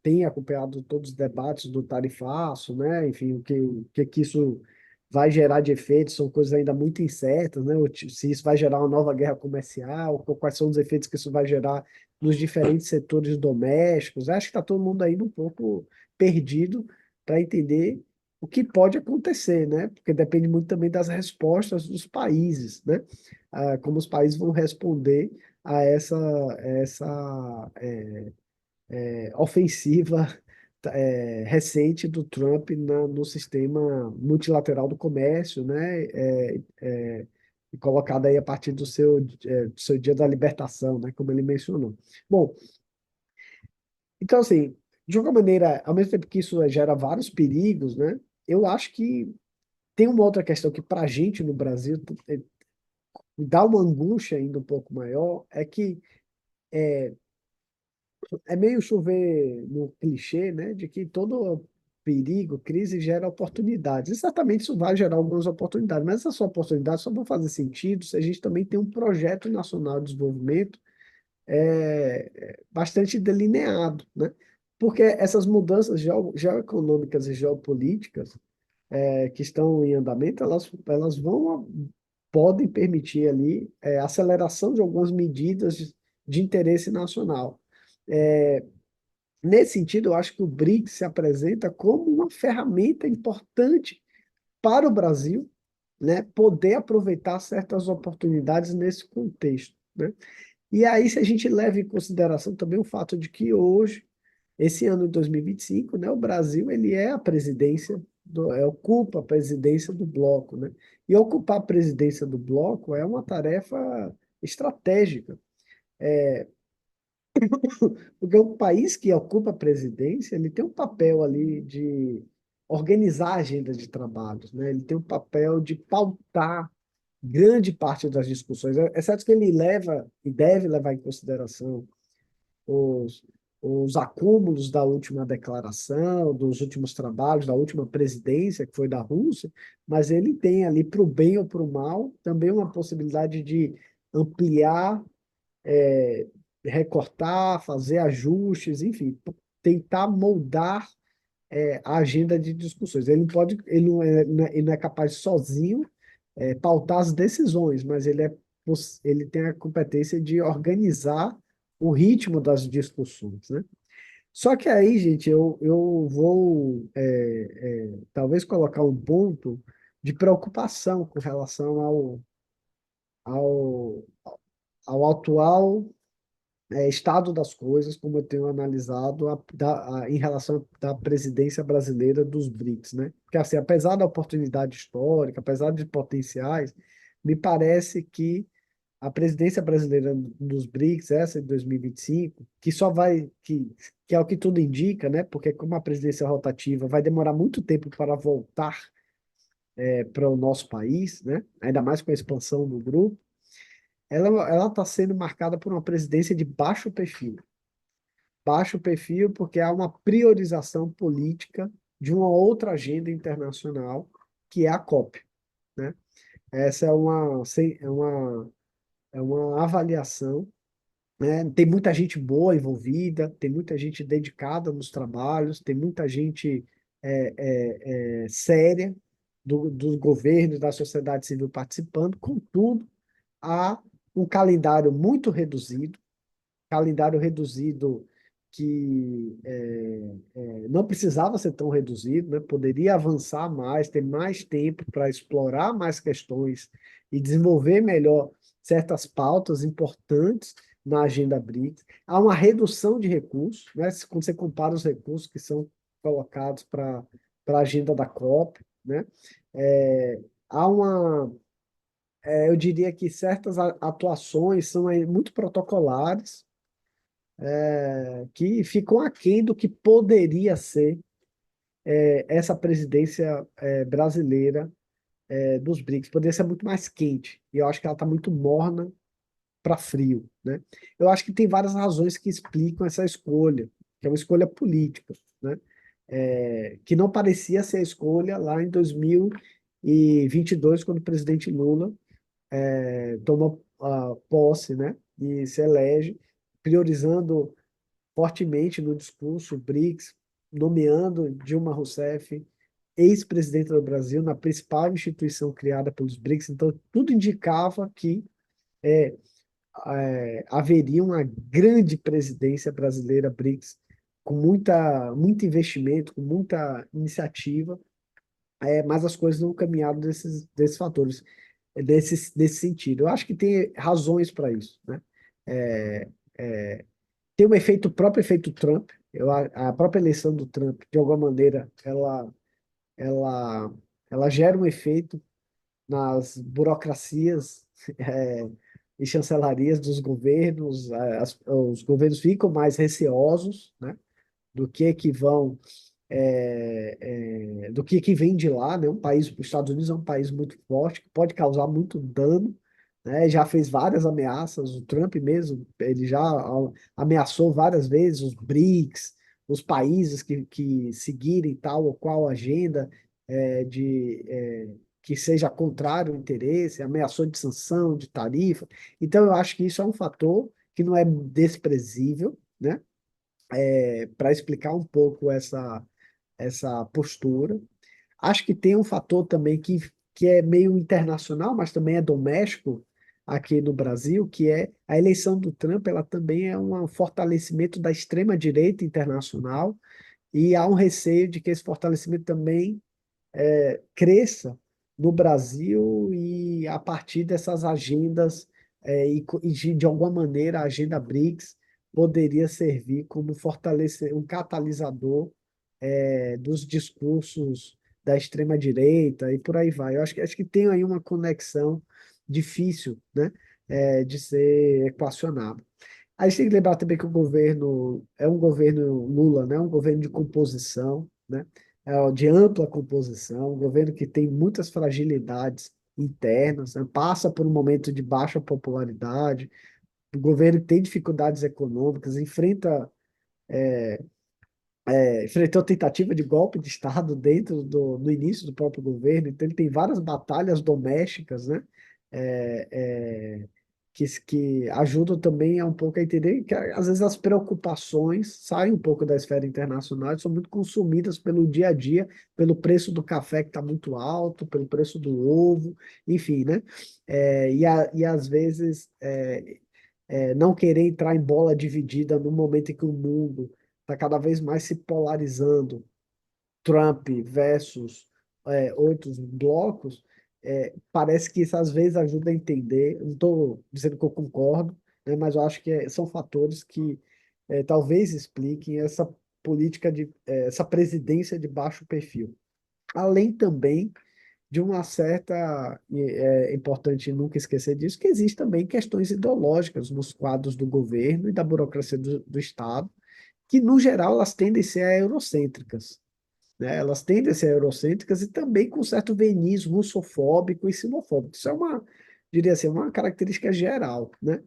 tem acompanhado todos os debates do tarifaço, né, enfim, o que isso vai gerar de efeitos, são coisas ainda muito incertas, né, se isso vai gerar uma nova guerra comercial, quais são os efeitos que isso vai gerar nos diferentes setores domésticos. Acho que está todo mundo ainda um pouco perdido para entender o que pode acontecer, né, porque depende muito também das respostas dos países, né, como os países vão responder a essa ofensiva recente do Trump no sistema multilateral do comércio, né? E colocada aí a partir do seu dia da libertação, né? Como ele mencionou. Bom, então assim, de alguma maneira, ao mesmo tempo que isso gera vários perigos, né? Eu acho que tem uma outra questão que para a gente no Brasil dá uma angústia ainda um pouco maior, é que é meio chover no clichê, né, de que todo perigo, crise gera oportunidades. E certamente isso vai gerar algumas oportunidades, mas essas oportunidades só vão fazer sentido se a gente também tem um projeto nacional de desenvolvimento bastante delineado, né? Porque essas mudanças geoeconômicas e geopolíticas que estão em andamento, elas podem permitir ali aceleração de algumas medidas de interesse nacional. É, Nesse sentido, eu acho que o BRICS se apresenta como uma ferramenta importante para o Brasil, né, poder aproveitar certas oportunidades nesse contexto, né? E aí, se a gente leva em consideração também o fato de que hoje, esse ano de 2025, né, o Brasil ele é a presidência ocupa a presidência do bloco, né? E ocupar a presidência do bloco é uma tarefa estratégica, porque o país que ocupa a presidência, ele tem um papel ali de organizar a agenda de trabalhos, né? Ele tem um papel de pautar grande parte das discussões. É certo que ele leva e deve levar em consideração os, os acúmulos da última declaração, dos últimos trabalhos, da última presidência, que foi da Rússia, mas ele tem ali, para o bem ou para o mal, também uma possibilidade de ampliar recortar, fazer ajustes, enfim, tentar moldar a agenda de discussões. Ele não pode, ele não é capaz sozinho pautar as decisões, mas ele tem a competência de organizar o ritmo das discussões, né? Só que aí, gente, eu vou talvez colocar um ponto de preocupação com relação ao, ao atual estado das coisas, como eu tenho analisado em relação à presidência brasileira dos BRICS, né? Porque, assim, apesar da oportunidade histórica, apesar de potenciais, me parece que a presidência brasileira dos BRICS, essa de 2025, que só vai, que é o que tudo indica, né? Porque como a presidência rotativa vai demorar muito tempo para voltar para o nosso país, né? Ainda mais com a expansão do grupo, ela está sendo marcada por uma presidência de baixo perfil. baixo perfil porque há uma priorização política de uma outra agenda internacional, que é a COP, né? Essa é uma avaliação, né? Tem muita gente boa envolvida, tem muita gente dedicada nos trabalhos, tem muita gente séria dos governos, da sociedade civil participando, contudo, há um calendário reduzido que não precisava ser tão reduzido, né? Poderia avançar mais, ter mais tempo para explorar mais questões e desenvolver melhor certas pautas importantes na agenda BRICS. Há uma redução de recursos, né? Quando você compara os recursos que são colocados para a agenda da COP, né? Há eu diria que certas atuações são aí muito protocolares, que ficam aquém do que poderia ser essa presidência brasileira dos BRICS. Poderia ser muito mais quente. E eu acho que ela está muito morna para frio, né? Eu acho que tem várias razões que explicam essa escolha, que é uma escolha política, né? Que não parecia ser a escolha lá em 2022, quando o presidente Lula toma posse, né? E se elege, priorizando fortemente no discurso BRICS, nomeando Dilma Rousseff ex-presidenta do Brasil na principal instituição criada pelos BRICS. Então, tudo indicava que haveria uma grande presidência brasileira BRICS, com muito investimento, com muita iniciativa, mas as coisas não caminharam desses fatores, desse sentido. Eu acho que tem razões para isso, né? É, tem um efeito, o próprio efeito Trump, a própria eleição do Trump, de alguma maneira, ela, ela gera um efeito nas burocracias e chancelarias dos governos. Os governos ficam mais receosos, né, do que vão do que vem de lá, né? Os Estados Unidos é um país muito forte, que pode causar muito dano, né? Já fez várias ameaças, o Trump mesmo, ele já ameaçou várias vezes os BRICS, os países que seguirem tal ou qual agenda que seja contrário ao interesse, ameaçou de sanção, de tarifa. Então, eu acho que isso é um fator que não é desprezível, né? Para explicar um pouco essa postura. Acho que tem um fator também que é meio internacional, mas também é doméstico aqui no Brasil, que é a eleição do Trump. Ela também é um fortalecimento da extrema-direita internacional, e há um receio de que esse fortalecimento também cresça no Brasil, e a partir dessas agendas, e de alguma maneira a agenda BRICS poderia servir como fortalecer um catalisador dos discursos da extrema-direita e por aí vai. Eu acho que tem aí uma conexão difícil, né, de ser equacionada. A gente tem que lembrar também que o governo é um governo Lula, né, um governo de composição, né, de ampla composição, um governo que tem muitas fragilidades internas, né, passa por um momento de baixa popularidade, o governo tem dificuldades econômicas, enfrentou tentativa de golpe de Estado no início do próprio governo. Então ele tem várias batalhas domésticas, né? É, é, que ajudam também a um pouco a entender que às vezes as preocupações saem um pouco da esfera internacional e são muito consumidas pelo dia a dia, pelo preço do café que está muito alto, pelo preço do ovo, enfim, né? E às vezes não querer entrar em bola dividida no momento em que o mundo está cada vez mais se polarizando, Trump versus outros blocos, parece que isso às vezes ajuda a entender. Eu não estou dizendo que eu concordo, né, mas eu acho que são fatores que talvez expliquem essa política essa presidência de baixo perfil. Além também de uma certa, e é importante nunca esquecer disso, que existem também questões ideológicas nos quadros do governo e da burocracia do Estado, que, no geral, elas tendem a ser eurocêntricas, né? Elas tendem a ser eurocêntricas e também com certo verniz russofóbico e xenofóbico. Isso é diria assim, uma característica geral, né?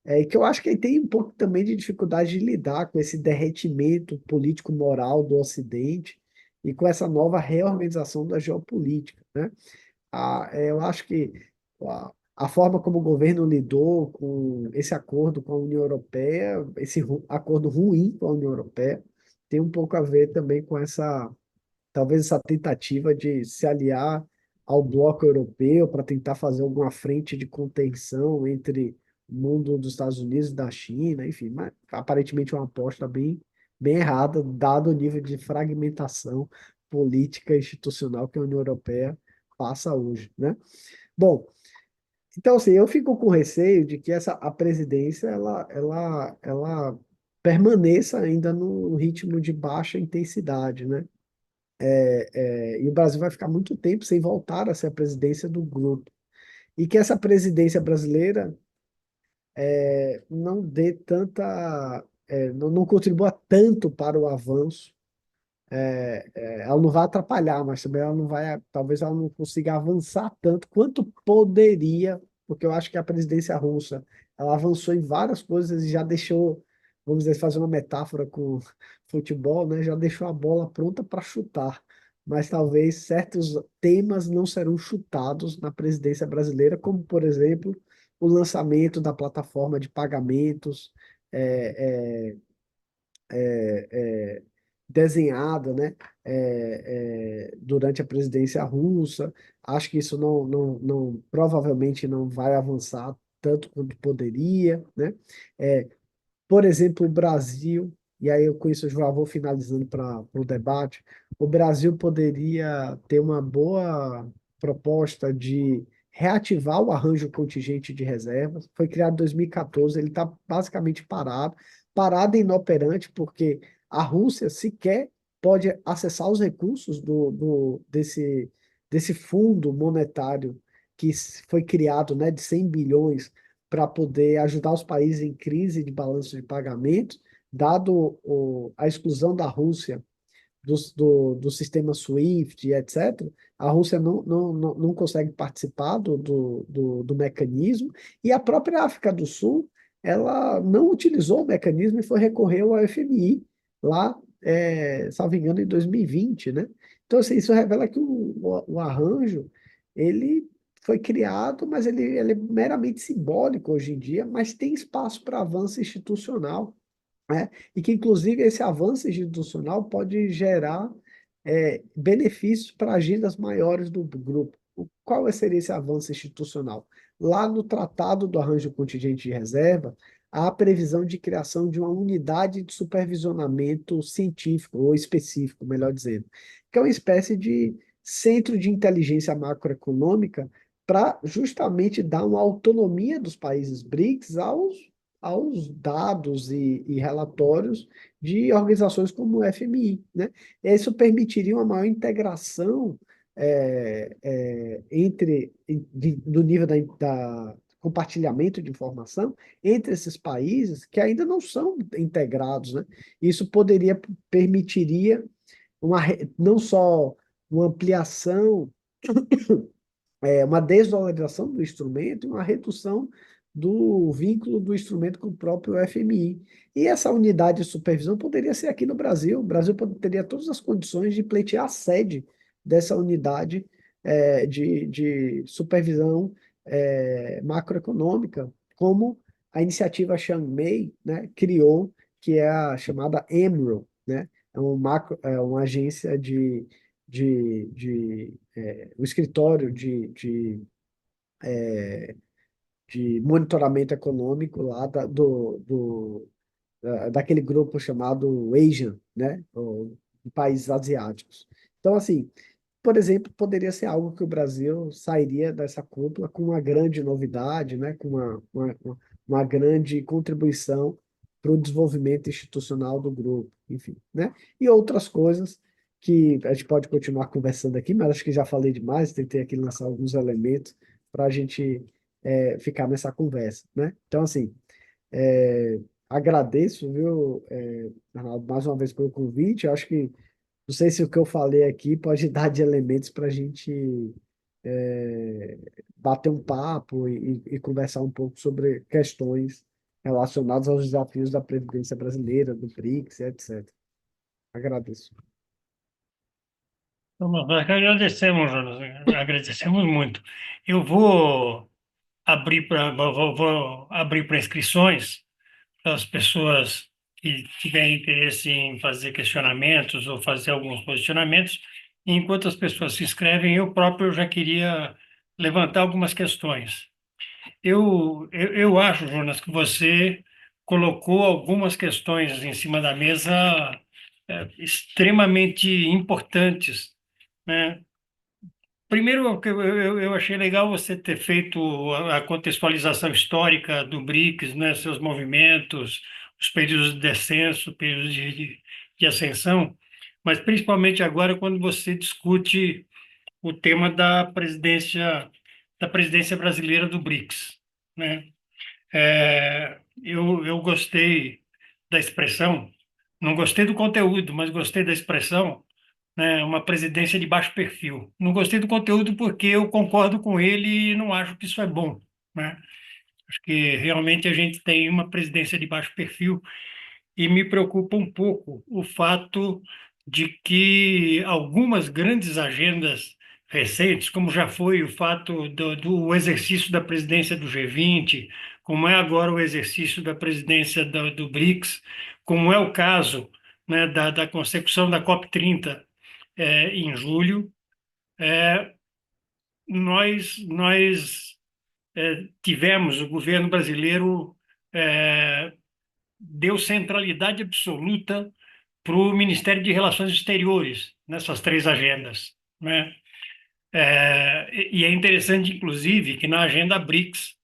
e que eu acho que ele tem um pouco também de dificuldade de lidar com esse derretimento político-moral do Ocidente e com essa nova reorganização da geopolítica, né? Eu acho que a forma como o governo lidou com esse acordo com a União Europeia, esse acordo ruim com a União Europeia, tem um pouco a ver também com talvez essa tentativa de se aliar ao bloco europeu para tentar fazer alguma frente de contenção entre o mundo dos Estados Unidos e da China, enfim, mas aparentemente é uma aposta bem errada, dado o nível de fragmentação política e institucional que a União Europeia passa hoje, né? Bom, então assim, eu fico com receio de que a presidência ela permaneça ainda no ritmo de baixa intensidade, né? E o Brasil vai ficar muito tempo sem voltar a ser a presidência do grupo. E que essa presidência brasileira não dê não contribua tanto para o avanço. Ela não vai atrapalhar, mas também ela não vai, talvez ela não consiga avançar tanto quanto poderia, porque eu acho que a presidência russa, ela avançou em várias coisas e já deixou, vamos dizer, fazer uma metáfora com futebol, né? Já deixou a bola pronta para chutar. Mas talvez certos temas não serão chutados na presidência brasileira, como, por exemplo, o lançamento da plataforma de pagamentos, é, desenhada, né, durante a presidência russa. Acho que isso provavelmente não vai avançar tanto quanto poderia, né? É, por exemplo, o Brasil, e aí eu com isso eu já vou finalizando para o debate, o Brasil poderia ter uma boa proposta de reativar o arranjo contingente de reservas. Foi criado em 2014, ele está basicamente parado e inoperante, porque a Rússia sequer pode acessar os recursos desse fundo monetário que foi criado, né, de 100 bilhões para poder ajudar os países em crise de balanço de pagamentos, dado a exclusão da Rússia do sistema SWIFT, etc., a Rússia não consegue participar do mecanismo, e a própria África do Sul, ela não utilizou o mecanismo e foi recorrer ao FMI lá, salvo engano, em 2020, né? Então, assim, isso revela que o arranjo, ele foi criado, mas ele é meramente simbólico hoje em dia, mas tem espaço para avanço institucional, né? E que, inclusive, esse avanço institucional pode gerar benefícios para agendas maiores do grupo. Qual seria esse avanço institucional? Lá no Tratado do Arranjo Contingente de Reserva, há a previsão de criação de uma unidade de supervisionamento científico, ou específico, melhor dizendo, que é uma espécie de centro de inteligência macroeconômica para justamente dar uma autonomia dos países BRICS aos dados e relatórios de organizações como o FMI, né? Isso permitiria uma maior integração do nível da compartilhamento de informação entre esses países que ainda não são integrados, né? Isso permitiria não só uma ampliação, uma desvalorização do instrumento e uma redução do vínculo do instrumento com o próprio FMI. E essa unidade de supervisão poderia ser aqui no Brasil. O Brasil teria todas as condições de pleitear a sede dessa unidade de supervisão macroeconômica, como a iniciativa Chiang Mai, né, criou, que é a chamada EMRO, né? É uma agência um escritório de monitoramento econômico lá daquele grupo chamado ASEAN, né? De países asiáticos. Então, assim, por exemplo, poderia ser algo que o Brasil sairia dessa cúpula com uma grande novidade, né? Com uma grande contribuição para o desenvolvimento institucional do grupo, enfim, né? E outras coisas que a gente pode continuar conversando aqui, mas acho que já falei demais, tentei aqui lançar alguns elementos para a gente ficar nessa conversa, né? Então, assim, agradeço, viu, Arnaldo, mais uma vez pelo convite. Eu acho que não sei se o que eu falei aqui pode dar de elementos para a gente bater um papo e conversar um pouco sobre questões relacionados aos desafios da previdência brasileira, do BRICS, etc. Agradeço. Então, nós que agradecemos, Jonas, agradecemos muito. Eu vou vou abrir para inscrições para as pessoas que tiverem interesse em fazer questionamentos ou fazer alguns posicionamentos. E enquanto as pessoas se inscrevem, eu próprio já queria levantar algumas questões. Eu acho, Jonas, que você colocou algumas questões em cima da mesa extremamente importantes, né? Primeiro, eu achei legal você ter feito a contextualização histórica do BRICS, né, seus movimentos, os períodos de descenso, períodos de ascensão, mas principalmente agora quando você discute o tema da presidência brasileira do BRICS, né? Eu gostei da expressão, não gostei do conteúdo, mas gostei da expressão, né, uma presidência de baixo perfil. Não gostei do conteúdo porque eu concordo com ele e não acho que isso é bom, né? Acho que realmente a gente tem uma presidência de baixo perfil e me preocupa um pouco o fato de que algumas grandes agendas recentes, como já foi o fato do exercício da presidência do G20, como é agora o exercício da presidência do BRICS, como é o caso, né, da consecução da COP30 em julho, nós tivemos, o governo brasileiro é, deu centralidade absoluta para o Ministério de Relações Exteriores nessas três agendas, né? E é interessante, inclusive, que na agenda BRICS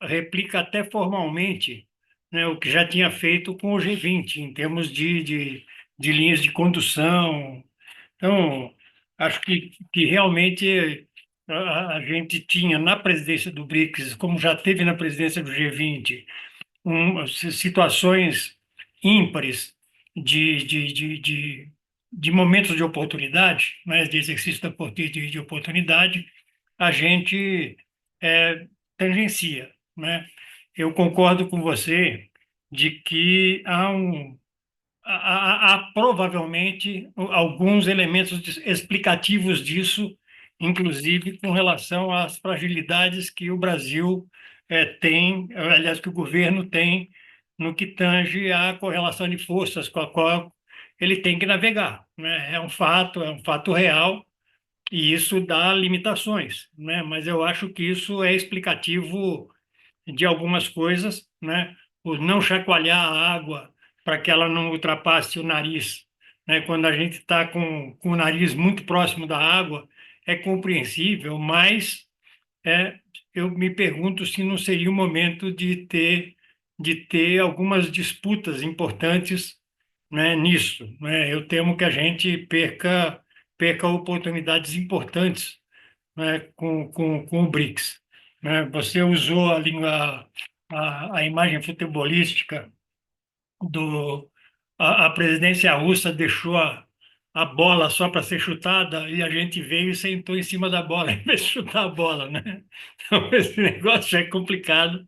replica até formalmente, né, o que já tinha feito com o G20, em termos de linhas de condução. Então, acho que realmente a gente tinha na presidência do BRICS, como já teve na presidência do G20, situações ímpares de, de, de, de, de momentos de oportunidade, né, de exercício de oportunidade, a gente tangencia, né? Eu concordo com você de que há provavelmente alguns elementos explicativos disso, inclusive com relação às fragilidades que o Brasil tem, aliás, que o governo tem no que tange à correlação de forças com a qual ele tem que navegar, né? É um fato real e isso dá limitações, né? Mas eu acho que isso é explicativo de algumas coisas, né? O não chacoalhar a água para que ela não ultrapasse o nariz, né? Quando a gente está com o nariz muito próximo da água, é compreensível, mas é, eu me pergunto se não seria o momento de ter algumas disputas importantes, né, nisso, né? Eu temo que a gente perca oportunidades importantes, né, com o BRICS, né? Você usou a imagem futebolística do a presidência russa deixou a bola só para ser chutada e a gente veio e sentou em cima da bola em vez de chutar a bola, né? Então, esse negócio é complicado,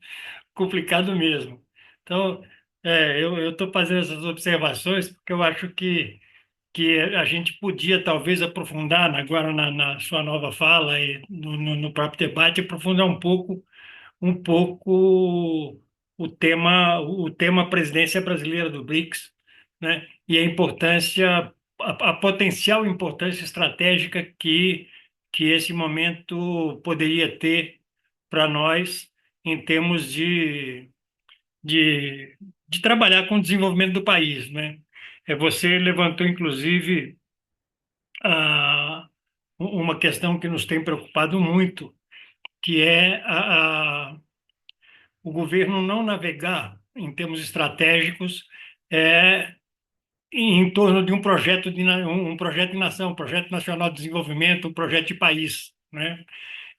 complicado mesmo. Então, eu estou fazendo essas observações porque eu acho que a gente podia talvez aprofundar agora na sua nova fala e no próprio debate, aprofundar um pouco o tema presidência brasileira do BRICS, né? E a importância, a potencial importância estratégica que esse momento poderia ter para nós em termos de, de trabalhar com o desenvolvimento do país, né? Você levantou, inclusive, a, uma questão que nos tem preocupado muito, que é o governo não navegar em termos estratégicos é, em torno de um projeto um projeto de nação, um projeto nacional de desenvolvimento, um projeto de país, né?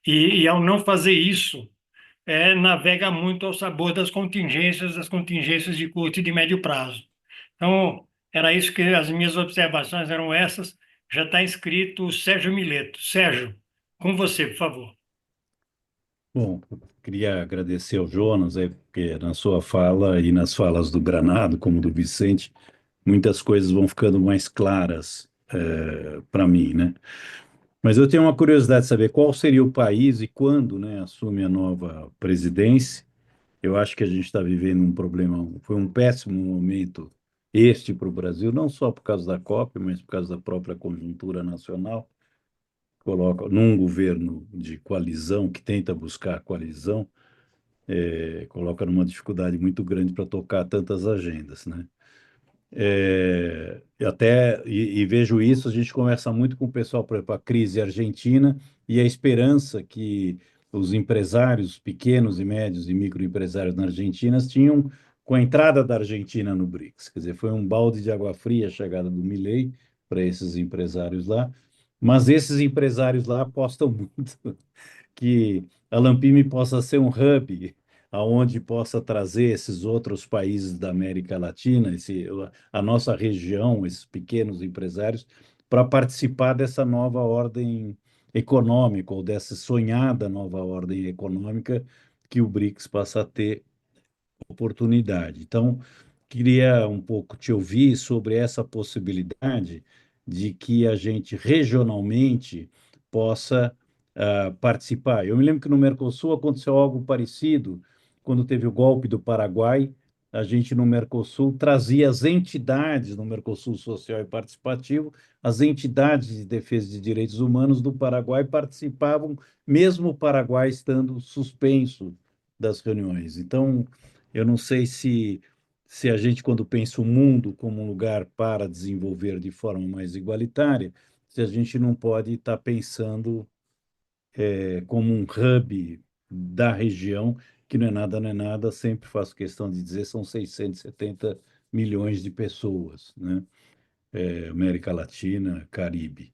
E ao não fazer isso, navega muito ao sabor das contingências de curto e de médio prazo. Então, era isso que as minhas observações eram essas. Já está inscrito o Sérgio Mileto. Sérgio, com você, por favor. Bom, eu queria agradecer ao Jonas, porque na sua fala e nas falas do Granado, como do Vicente, muitas coisas vão ficando mais claras para mim, né? Mas eu tenho uma curiosidade de saber qual seria o país e quando, né, assume a nova presidência. Eu acho que a gente está vivendo um problema, foi um péssimo momento este para o Brasil, não só por causa da COP, mas por causa da própria conjuntura nacional. Coloca num governo de coalizão, que tenta buscar a coalizão, coloca numa dificuldade muito grande para tocar tantas agendas, né? E vejo isso, a gente conversa muito com o pessoal, por exemplo, a crise argentina e a esperança que os empresários pequenos e médios e microempresários na Argentina tinham com a entrada da Argentina no BRICS. Quer dizer, foi um balde de água fria a chegada do Milei para esses empresários lá, mas esses empresários lá apostam muito que a Lampime possa ser um hub aonde possa trazer esses outros países da América Latina, a nossa região, esses pequenos empresários, para participar dessa nova ordem econômica, ou dessa sonhada nova ordem econômica que o BRICS passa a ter oportunidade. Então, queria um pouco te ouvir sobre essa possibilidade de que a gente regionalmente possa participar. Eu me lembro que no Mercosul aconteceu algo parecido quando teve o golpe do Paraguai. A gente no Mercosul trazia as entidades no Mercosul Social e Participativo, as entidades de defesa de direitos humanos do Paraguai participavam, mesmo o Paraguai estando suspenso das reuniões. Então, eu não sei se a gente, quando pensa o mundo como um lugar para desenvolver de forma mais igualitária, se a gente não pode estar pensando como um hub da região, que não é nada, sempre faço questão de dizer, são 670 milhões de pessoas, né? América Latina, Caribe.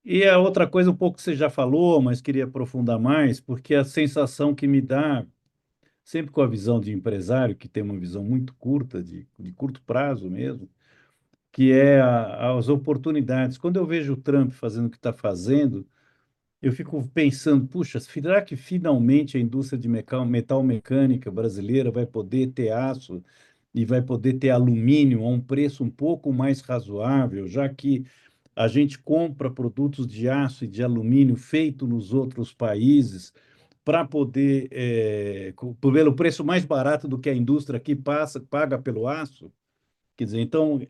E a outra coisa, um pouco que você já falou, mas queria aprofundar mais, porque a sensação que me dá sempre com a visão de empresário, que tem uma visão muito curta, de curto prazo mesmo, que é as oportunidades. Quando eu vejo o Trump fazendo o que está fazendo, eu fico pensando, puxa, será que finalmente a indústria de metal mecânica brasileira vai poder ter aço e vai poder ter alumínio a um preço um pouco mais razoável, já que a gente compra produtos de aço e de alumínio feito nos outros países para poder, pelo preço mais barato do que a indústria aqui paga pelo aço. Quer dizer, então,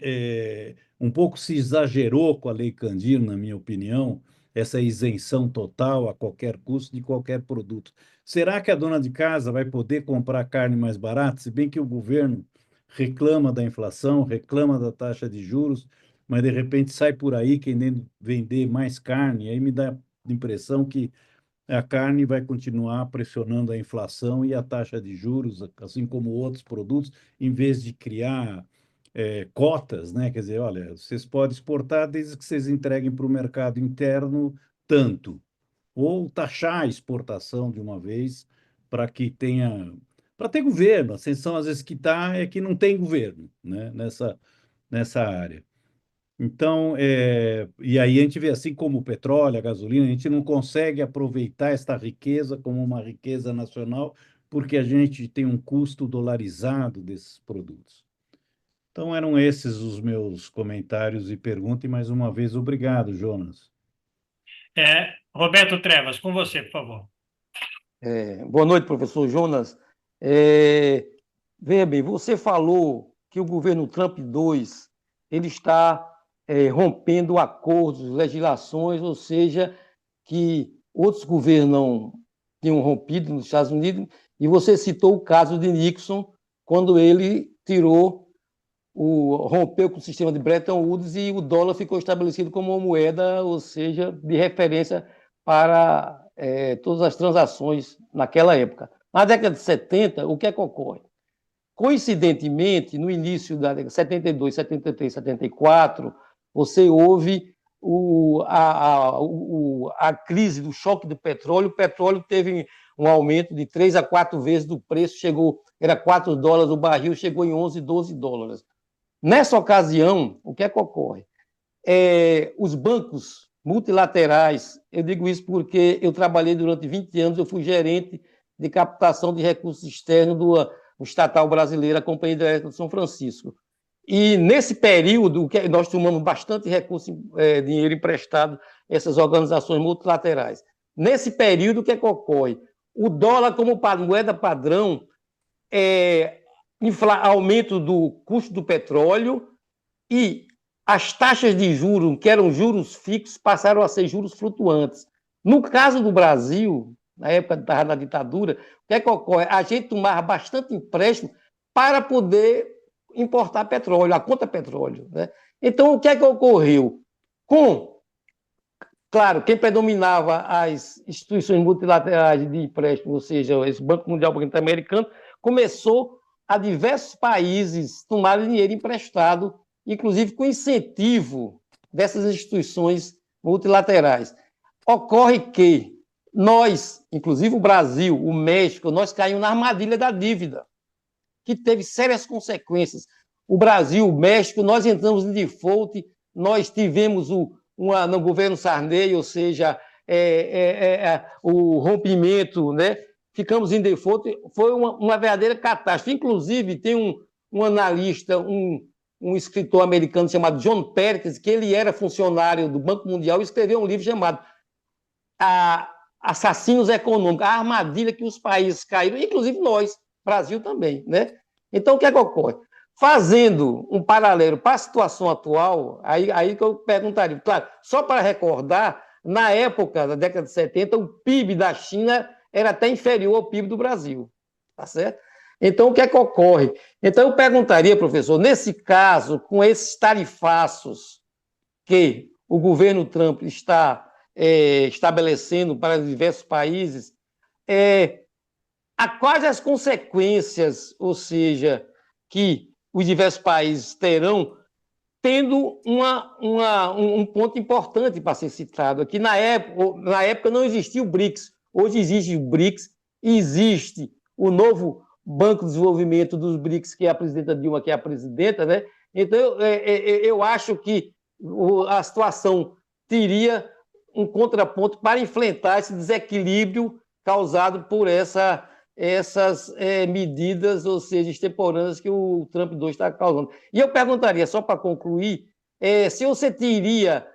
um pouco se exagerou com a Lei Candir, na minha opinião, essa isenção total a qualquer custo de qualquer produto. Será que a dona de casa vai poder comprar carne mais barata, se bem que o governo reclama da inflação, reclama da taxa de juros, mas de repente sai por aí querendo vender mais carne, aí me dá a impressão que a carne vai continuar pressionando a inflação e a taxa de juros, assim como outros produtos, em vez de criar cotas, né? Quer dizer, olha, vocês podem exportar desde que vocês entreguem para o mercado interno tanto, ou taxar a exportação de uma vez para que tenha, para ter governo. A sensação às vezes que está é que não tem governo, né? Nessa área. Então, e aí a gente vê, assim como o petróleo, a gasolina, a gente não consegue aproveitar esta riqueza como uma riqueza nacional, porque a gente tem um custo dolarizado desses produtos. Então, eram esses os meus comentários e perguntas, e mais uma vez, obrigado, Jonas. Roberto Trevas, com você, por favor. Boa noite, professor Jonas. É, Veja bem, você falou que o governo Trump 2 ele está rompendo acordos, legislações, ou seja, que outros governos não tinham rompido nos Estados Unidos, e você citou o caso de Nixon, quando ele rompeu com o sistema de Bretton Woods e o dólar ficou estabelecido como uma moeda, ou seja, de referência para todas as transações naquela época. Na década de 70, o que é que ocorre? Coincidentemente, no início da década de 72, 73, 74, você houve a crise do choque do petróleo. O petróleo teve um aumento de 3 a 4 vezes do preço, era $4 o barril, chegou em 11, 12 dólares. Nessa ocasião, o que é que ocorre? Os bancos multilaterais. Eu digo isso porque eu trabalhei durante 20 anos, eu fui gerente de captação de recursos externos do estatal brasileira, a Companhia Hidrelétrica de São Francisco. E nesse período, nós tomamos bastante recurso, dinheiro emprestado a essas organizações multilaterais. Nesse período, o que é que ocorre? O dólar, como moeda padrão, aumento do custo do petróleo e as taxas de juros, que eram juros fixos, passaram a ser juros flutuantes. No caso do Brasil, na época da ditadura, o que é que ocorre? A gente tomava bastante empréstimo para poder importar petróleo, a conta petróleo, né? Então, o que é que ocorreu? Claro, quem predominava as instituições multilaterais de empréstimo, ou seja, esse Banco Mundial, o Banco Interamericano, começou a diversos países tomarem dinheiro emprestado, inclusive com incentivo dessas instituições multilaterais. Ocorre que nós, inclusive o Brasil, o México, nós caímos na armadilha da dívida, que teve sérias consequências. O Brasil, o México, nós entramos em default, nós tivemos no governo Sarney, ou seja, o rompimento, né? Ficamos em default, foi uma verdadeira catástrofe. Inclusive, tem um analista, um escritor americano chamado John Perkins, que ele era funcionário do Banco Mundial, e escreveu um livro chamado Assassinos Econômicos, a armadilha que os países caíram, inclusive nós, Brasil também, né? Então, o que é que ocorre? Fazendo um paralelo para a situação atual, aí que eu perguntaria, claro, só para recordar, na época da década de 70, o PIB da China era até inferior ao PIB do Brasil, tá certo? Então, o que é que ocorre? Então, eu perguntaria, professor, nesse caso, com esses tarifaços que o governo Trump está estabelecendo para diversos países, quais as consequências, ou seja, que os diversos países terão, tendo um ponto importante para ser citado aqui. Na época não existia o BRICS, hoje existe o BRICS, existe o novo Banco de Desenvolvimento dos BRICS, que é a presidenta Dilma, que é a presidenta, né? Então, eu acho que a situação teria um contraponto para enfrentar esse desequilíbrio causado por essas medidas, ou seja, extemporâneas que o Trump 2 está causando. E eu perguntaria, só para concluir, se você teria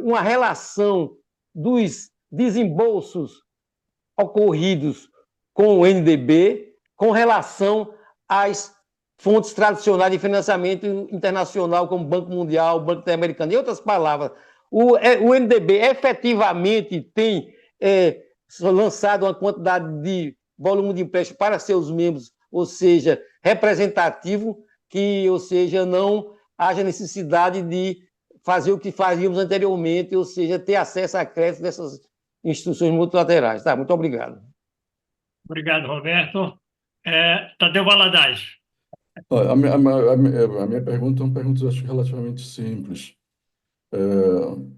uma relação dos desembolsos ocorridos com o NDB com relação às fontes tradicionais de financiamento internacional, como o Banco Mundial, o Banco Interamericano. Em outras palavras, o NDB efetivamente tem lançado uma quantidade de volume de empréstimo para seus membros, ou seja, representativo, ou seja, não haja necessidade de fazer o que fazíamos anteriormente, ou seja, ter acesso a crédito dessas instituições multilaterais. Tá, muito obrigado. Obrigado, Roberto. Tadeu Valadares. A minha pergunta é uma pergunta, acho, relativamente simples. Eu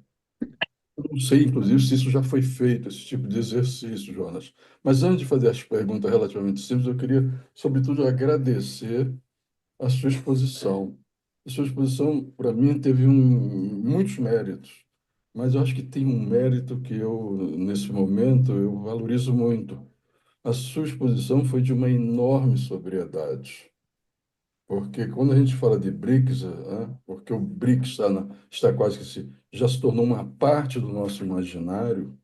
não sei, inclusive, se isso já foi feito, esse tipo de exercício, Jonas. Mas antes de fazer as perguntas relativamente simples, eu queria, sobretudo, agradecer a sua exposição. A sua exposição, para mim, teve muitos méritos, mas eu acho que tem um mérito que eu, nesse momento, eu valorizo muito. A sua exposição foi de uma enorme sobriedade. Porque quando a gente fala de BRICS, porque o BRICS está quase que já se tornou uma parte do nosso imaginário,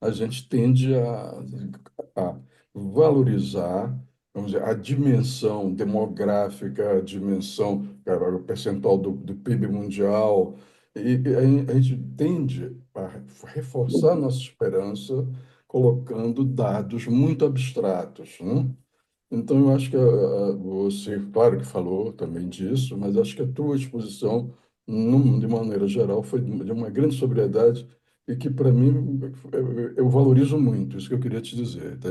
a gente tende a valorizar, vamos dizer, a dimensão demográfica, a dimensão, o percentual do PIB mundial, e a gente tende a reforçar nossa esperança colocando dados muito abstratos, né? Então, eu acho que você, claro que falou também disso, mas acho que a tua exposição, de maneira geral, foi de uma grande sobriedade e que, para mim, eu valorizo muito, isso que eu queria te dizer, tá?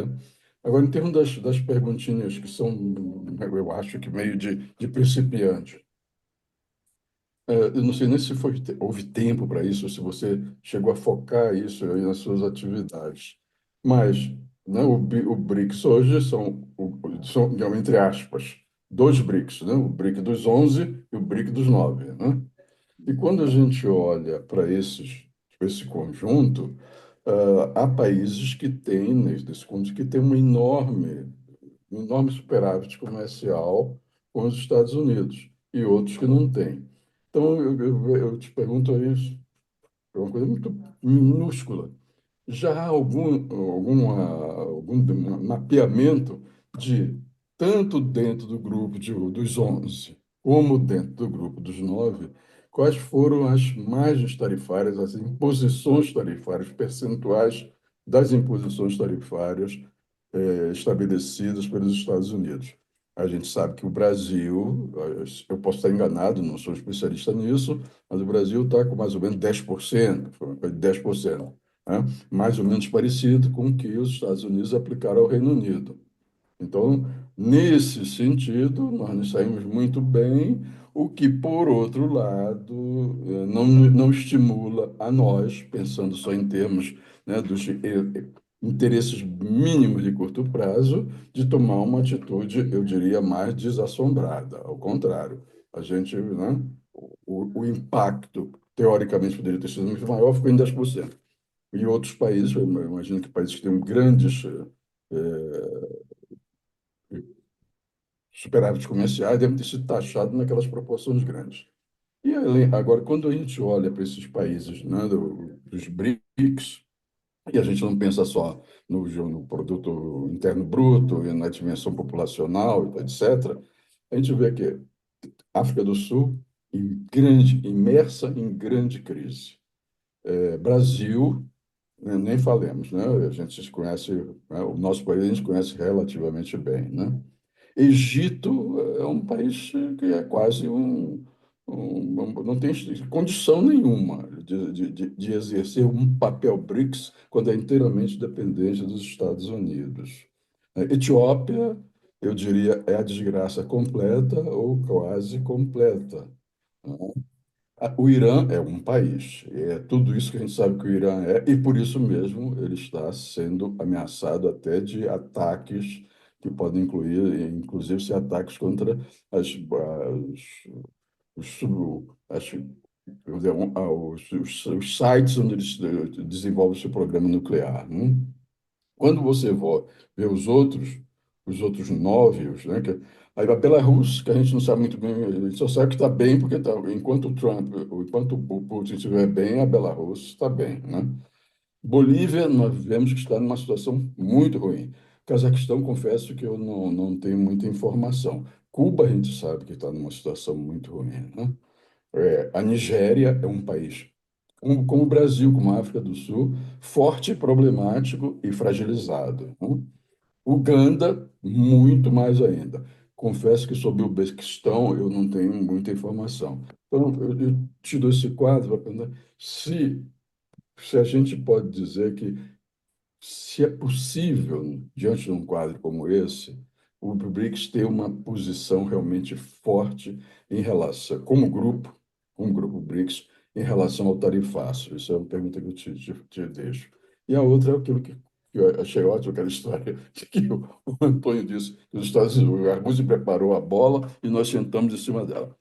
Agora, em termos das perguntinhas que são, eu acho que meio de principiante, eu não sei nem se houve tempo para isso, se você chegou a focar isso aí nas suas atividades, mas né, o BRICS hoje são, digamos, entre aspas, dois BRICS, né? O BRIC dos 11 e o BRIC dos 9, né? E quando a gente olha para esses esse conjunto, há países que têm, nesse conjunto, que têm um enorme superávit comercial com os Estados Unidos e outros que não têm. Então, eu te pergunto aí, é uma coisa muito minúscula. Já há algum mapeamento de, tanto dentro do grupo dos 11, como dentro do grupo dos 9, quais foram as margens tarifárias, as imposições tarifárias, percentuais das imposições tarifárias estabelecidas pelos Estados Unidos? A gente sabe que o Brasil, eu posso estar enganado, não sou especialista nisso, mas o Brasil está com mais ou menos 10%, foi uma coisa de 10%, né? Mais ou menos parecido com o que os Estados Unidos aplicaram ao Reino Unido. Então, nesse sentido, nós nos saímos muito bem, o que, por outro lado, não estimula a nós, pensando só em termos, né, dos interesses mínimos de curto prazo, de tomar uma atitude, eu diria, mais desassombrada. Ao contrário, a gente, né, o impacto, teoricamente, poderia ter sido muito maior, ficou em 10%. E outros países, eu imagino que países que têm grandes superávites comerciais devem ter sido taxados naquelas proporções grandes. E agora, quando a gente olha para esses países, né, dos BRICS, e a gente não pensa só no produto interno bruto e na dimensão populacional, etc., a gente vê que África do Sul imersa em grande crise. Brasil, né, nem falemos, né? A gente se conhece, né, o nosso país a gente conhece relativamente bem, né? Egito é um país que é quase não tem condição nenhuma de exercer um papel BRICS quando é inteiramente dependente dos Estados Unidos. A Etiópia, eu diria, é a desgraça completa ou quase completa. O Irã é um país, é tudo isso que a gente sabe que o Irã é, e por isso mesmo ele está sendo ameaçado até de ataques que podem incluir, inclusive, se ataques contra vamos dizer, os sites onde eles desenvolvem o seu programa nuclear. Né? Quando você vê os outros nove, aí a Belarus, que a gente não sabe muito bem, a gente só sabe que está bem porque enquanto o Trump, enquanto o Putin estiver bem, a Belarus está bem, né? Bolívia, nós vemos que está numa situação muito ruim. Cazaquistão, confesso que eu não tenho muita informação. Cuba, a gente sabe que está numa situação muito ruim, né? A Nigéria é um país, como o Brasil, como a África do Sul, forte, problemático e fragilizado, né? Uganda, muito mais ainda. Confesso que sobre o Uzbequistão eu não tenho muita informação. Então, eu te dou esse quadro para perguntar se a gente pode dizer que se é possível, diante de um quadro como esse, o BRICS ter uma posição realmente forte em relação, como grupo BRICS, em relação ao tarifaço. Isso é uma pergunta que eu te deixo. E a outra é aquilo que eu achei ótimo, aquela história que o Antônio disse, que os Estados Unidos, o Arguzzi preparou a bola e nós sentamos em cima dela.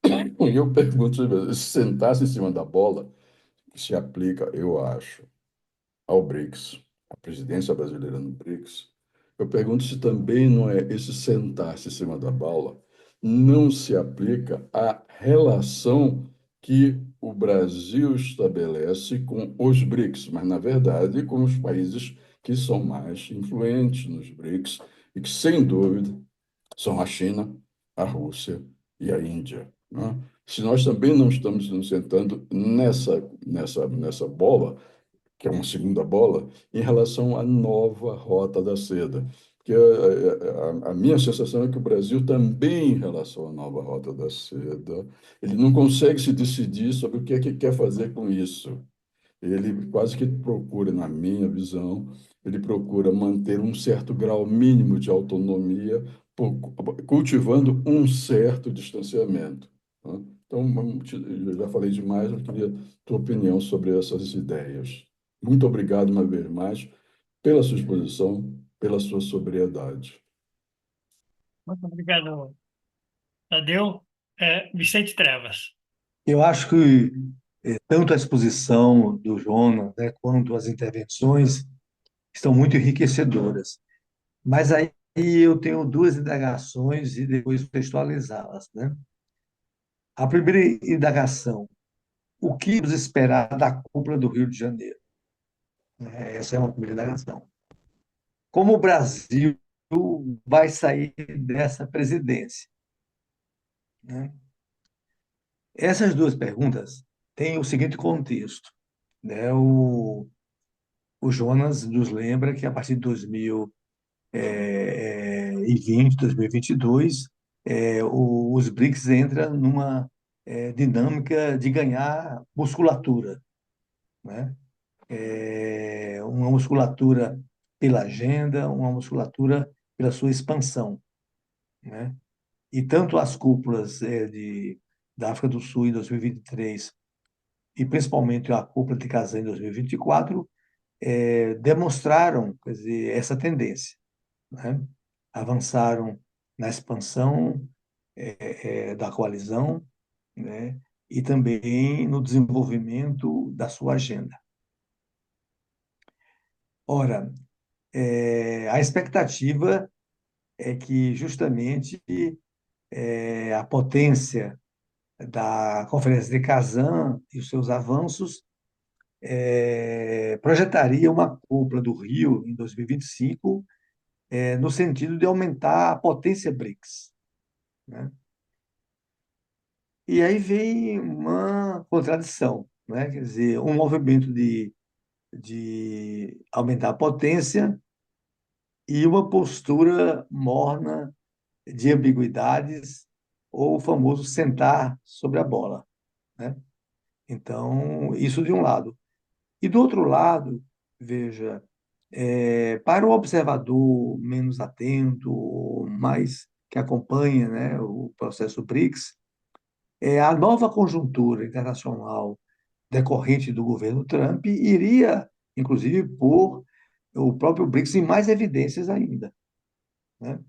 E eu pergunto, se sentasse em cima da bola, se aplica, eu acho, ao BRICS, a presidência brasileira no BRICS, eu pergunto se também não é esse sentar-se em cima da bola, não se aplica à relação que o Brasil estabelece com os BRICS, mas, na verdade, com os países que são mais influentes nos BRICS e que, sem dúvida, são a China, a Rússia e a Índia, né? Se nós também não estamos nos sentando nessa bola, que é uma segunda bola, em relação à nova Rota da Seda. Porque a minha sensação é que o Brasil também, em relação à nova Rota da Seda, ele não consegue se decidir sobre o que é que quer fazer com isso. Ele quase que procura, na minha visão, ele procura manter um certo grau mínimo de autonomia, cultivando um certo distanciamento, né? Então, eu já falei demais, eu queria tua opinião sobre essas ideias. Muito obrigado uma vez mais pela sua exposição, pela sua sobriedade. Muito obrigado, Tadeu. Vicente Trevas. Eu acho que tanto a exposição do Jonas, né, quanto as intervenções estão muito enriquecedoras. Mas aí eu tenho duas indagações e depois contextualizá-las, né? A primeira indagação: o que nos esperar da cúpula do Rio de Janeiro? Essa é uma primeira indagação. Como o Brasil vai sair dessa presidência, né? Essas duas perguntas têm o seguinte contexto, né? O Jonas nos lembra que a partir de 2020, 2022, os BRICS entram numa dinâmica de ganhar musculatura, né? Uma musculatura pela agenda, uma musculatura pela sua expansão, né? E tanto as cúpulas da África do Sul em 2023 e principalmente a cúpula de Kazan em 2024 demonstraram, quer dizer, essa tendência, né? Avançaram na expansão da coalizão, né? E também no desenvolvimento da sua agenda. Ora, a expectativa é que justamente a potência da Conferência de Kazan e os seus avanços projetaria uma cúpula do Rio em 2025 no sentido de aumentar a potência BRICS, né? E aí vem uma contradição, né? Quer dizer, um movimento de aumentar a potência e uma postura morna de ambiguidades ou o famoso sentar sobre a bola, né? Então, isso de um lado. E do outro lado, veja, para o observador menos atento, mais que acompanha, né, o processo BRICS, a nova conjuntura internacional decorrente do governo Trump iria, inclusive, pôr o próprio BRICS em mais evidências ainda, né?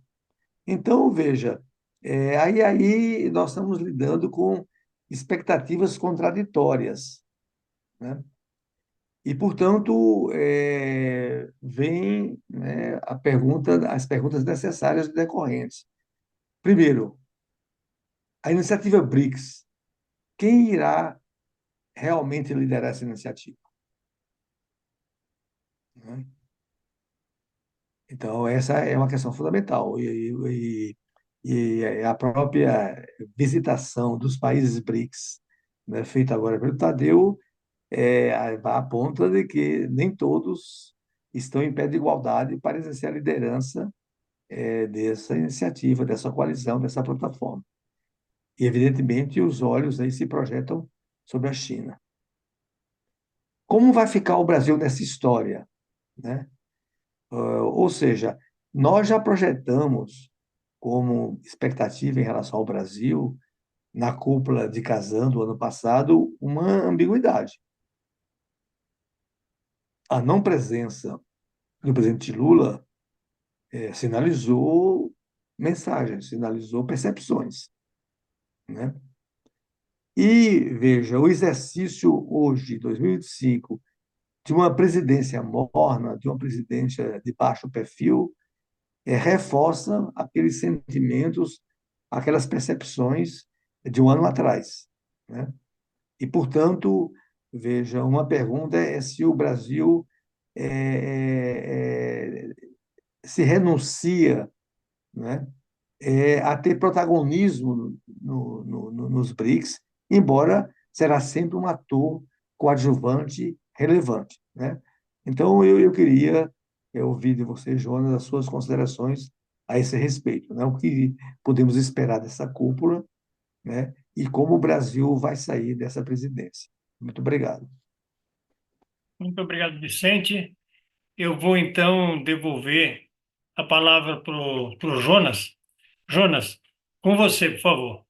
Então, veja, aí nós estamos lidando com expectativas contraditórias, né? E, portanto, vem, né, as perguntas necessárias e decorrentes. Primeiro, a iniciativa BRICS, quem irá realmente liderar essa iniciativa, né? Então, essa é uma questão fundamental. E a própria visitação dos países BRICS, né, feita agora pelo Tadeu, aponta de que nem todos estão em pé de igualdade para exercer a liderança dessa iniciativa, dessa coalizão, dessa plataforma. E, evidentemente, os olhos aí se projetam sobre a China. Como vai ficar o Brasil nessa história, né? Ou seja, nós já projetamos como expectativa em relação ao Brasil, na cúpula de Kazan do ano passado, uma ambiguidade. A não presença do presidente Lula sinalizou mensagens, sinalizou percepções, né? E, veja, o exercício hoje, 2025, de uma presidência morna, de uma presidência de baixo perfil, reforça aqueles sentimentos, aquelas percepções de um ano atrás, né? E, portanto, veja, uma pergunta é se o Brasil se renuncia, né, a ter protagonismo nos BRICS, embora será sempre um ator coadjuvante relevante, né? Então, eu queria ouvir de você, Jonas, as suas considerações a esse respeito, né? O que podemos esperar dessa cúpula, né? E como o Brasil vai sair dessa presidência. Muito obrigado. Muito obrigado, Vicente. Eu vou, então, devolver a palavra para o Jonas. Jonas, com você, por favor.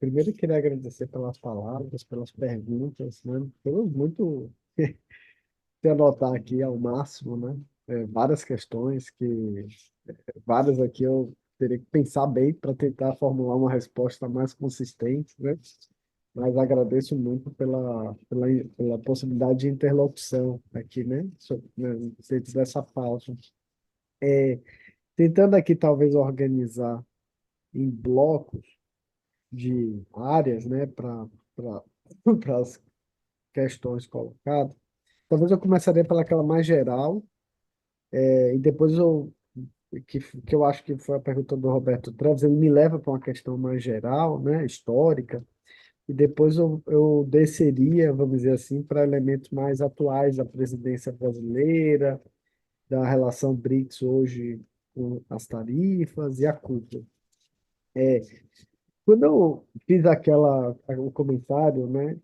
Primeiro, eu queria agradecer pelas palavras, pelas perguntas, né? Foi muito de anotar aqui ao máximo, né? Várias questões várias aqui eu teria que pensar bem para tentar formular uma resposta mais consistente, né? mas agradeço muito pela possibilidade de interlocução aqui, né? Né, dentro dessa pauta. Tentando aqui talvez organizar em blocos de áreas, né, para as questões colocadas. Talvez eu começaria pelaquela mais geral, e depois que eu acho que foi a pergunta do Roberto Traves, ele me leva para uma questão mais geral, né, histórica, e depois eu desceria, vamos dizer assim, para elementos mais atuais da presidência brasileira, da relação BRICS hoje com as tarifas e a cúpula. Quando eu fiz o comentário, né,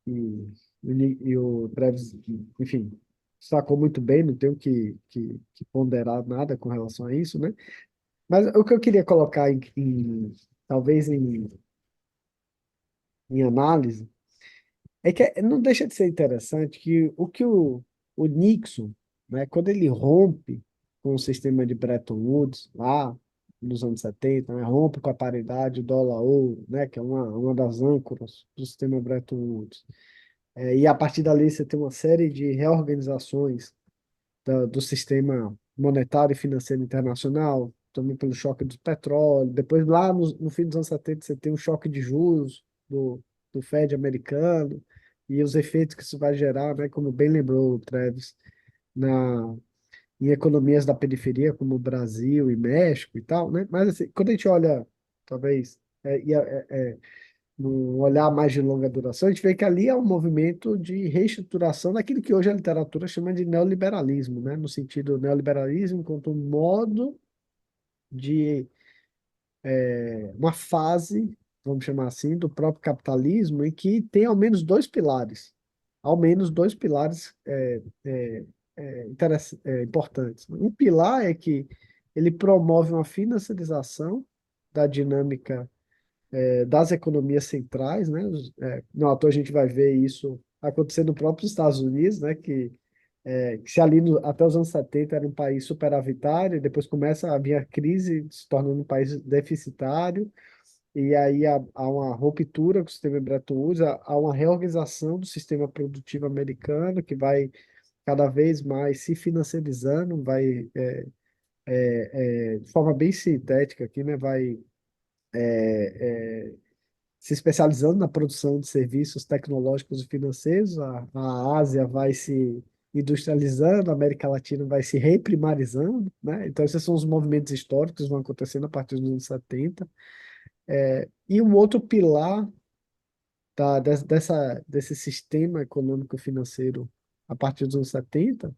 e, e o Travis, enfim, sacou muito bem, não tenho que ponderar nada com relação a isso, né? Mas o que eu queria colocar talvez em análise é que não deixa de ser interessante que o Nixon, né, quando ele rompe com o sistema de Bretton Woods, lá nos anos 70, né, rompe com a paridade dólar-ouro, né, que é uma das âncoras do sistema Bretton Woods. E a partir dali você tem uma série de reorganizações do sistema monetário e financeiro internacional, também pelo choque do petróleo. Depois, lá no fim dos anos 70, você tem o choque de juros do Fed americano e os efeitos que isso vai gerar, né, como bem lembrou o Travis, na, em economias da periferia, como o Brasil e México e tal, né? Mas, assim, quando a gente olha, talvez, num olhar mais de longa duração, a gente vê que ali é um movimento de reestruturação daquilo que hoje a literatura chama de neoliberalismo, né? No sentido neoliberalismo enquanto um modo de uma fase, vamos chamar assim, do próprio capitalismo em que tem ao menos dois pilares importantes. Um pilar é que ele promove uma financiarização da dinâmica das economias centrais, né? No ator a gente vai ver isso acontecer no próprio Estados Unidos, né? Que se ali até os anos 70 era um país superavitário, depois começa a vir a crise, se tornando um país deficitário, e aí há uma ruptura com o sistema Bretton Woods, há uma reorganização do sistema produtivo americano, que vai cada vez mais se financiarizando, vai, de forma bem sintética aqui, né? Vai se especializando na produção de serviços tecnológicos e financeiros. A Ásia vai se industrializando, a América Latina vai se reprimarizando, né? Então, esses são os movimentos históricos que vão acontecendo a partir dos anos 70. E um outro pilar desse sistema econômico-financeiro a partir dos anos 70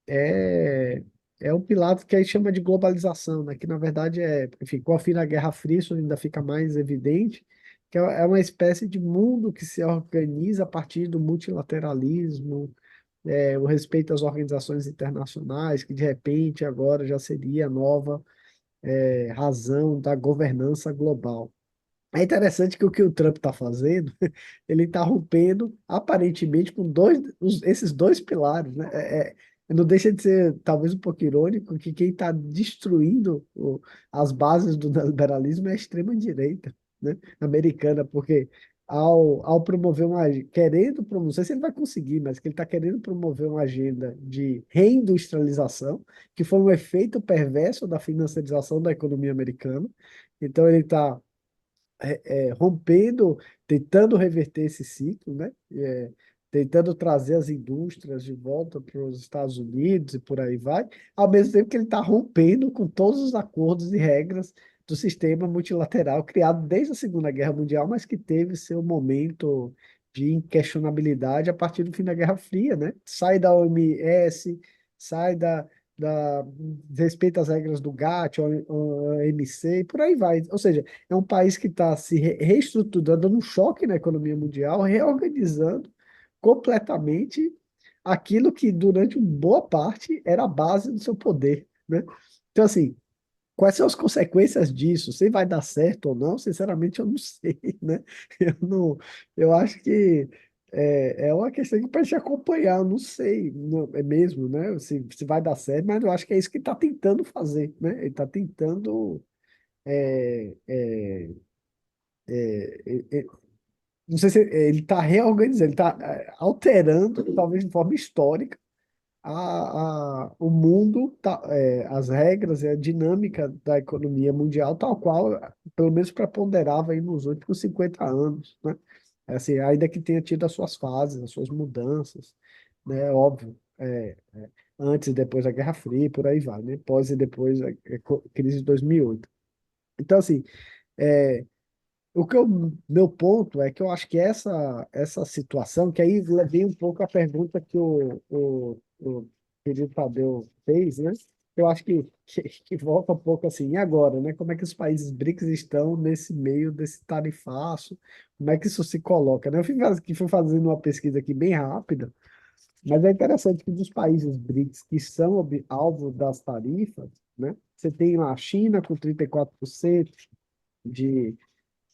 é, é o pilar que a gente chama de globalização, né? Que na verdade enfim, com o fim da Guerra Fria isso ainda fica mais evidente, que é uma espécie de mundo que se organiza a partir do multilateralismo, o respeito às organizações internacionais, que de repente agora já seria a nova razão da governança global. É interessante que o Trump está fazendo, ele está rompendo aparentemente com esses dois pilares, né? Não deixa de ser talvez um pouco irônico que quem está destruindo as bases do neoliberalismo é a extrema-direita, né, americana, porque ao promover querendo promover, não sei se ele vai conseguir, mas que ele está querendo promover uma agenda de reindustrialização, que foi um efeito perverso da financiarização da economia americana. Então ele está rompendo, tentando reverter esse ciclo, né? Tentando trazer as indústrias de volta para os Estados Unidos e por aí vai, ao mesmo tempo que ele está rompendo com todos os acordos e regras do sistema multilateral criado desde a Segunda Guerra Mundial, mas que teve seu momento de inquestionabilidade a partir do fim da Guerra Fria, né? Sai da OMS, sai da respeita as regras do GATT, OMC, e por aí vai. Ou seja, é um país que está se reestruturando, dando um choque na economia mundial, reorganizando completamente aquilo que durante uma boa parte era a base do seu poder, né? Então, assim, quais são as consequências disso? Se vai dar certo ou não, sinceramente eu não sei, né? Eu não, eu acho que é uma questão que para gente acompanhar, eu não sei, é mesmo, né? Se vai dar certo, mas eu acho que é isso que ele está tentando fazer, né? Ele está tentando é, é, é, não sei se ele está reorganizando, ele está alterando, talvez de forma histórica, o mundo, as regras e a dinâmica da economia mundial, tal qual, pelo menos preponderava aí nos últimos 50 anos, né? Assim, ainda que tenha tido as suas fases, as suas mudanças, né? Óbvio, antes e depois da Guerra Fria, e por aí vai, né? Pós e depois da crise de 2008. Então, assim, é, meu ponto é que eu acho que essa situação, que aí levei um pouco a pergunta que o querido Tadeu fez, né? Eu acho que volta um pouco assim, e agora, né? Como é que os países BRICS estão nesse meio desse tarifaço? Como é que isso se coloca, né? Fui fazendo uma pesquisa aqui bem rápida, mas é interessante que dos países BRICS que são alvo das tarifas, né? Você tem lá a China com 34% de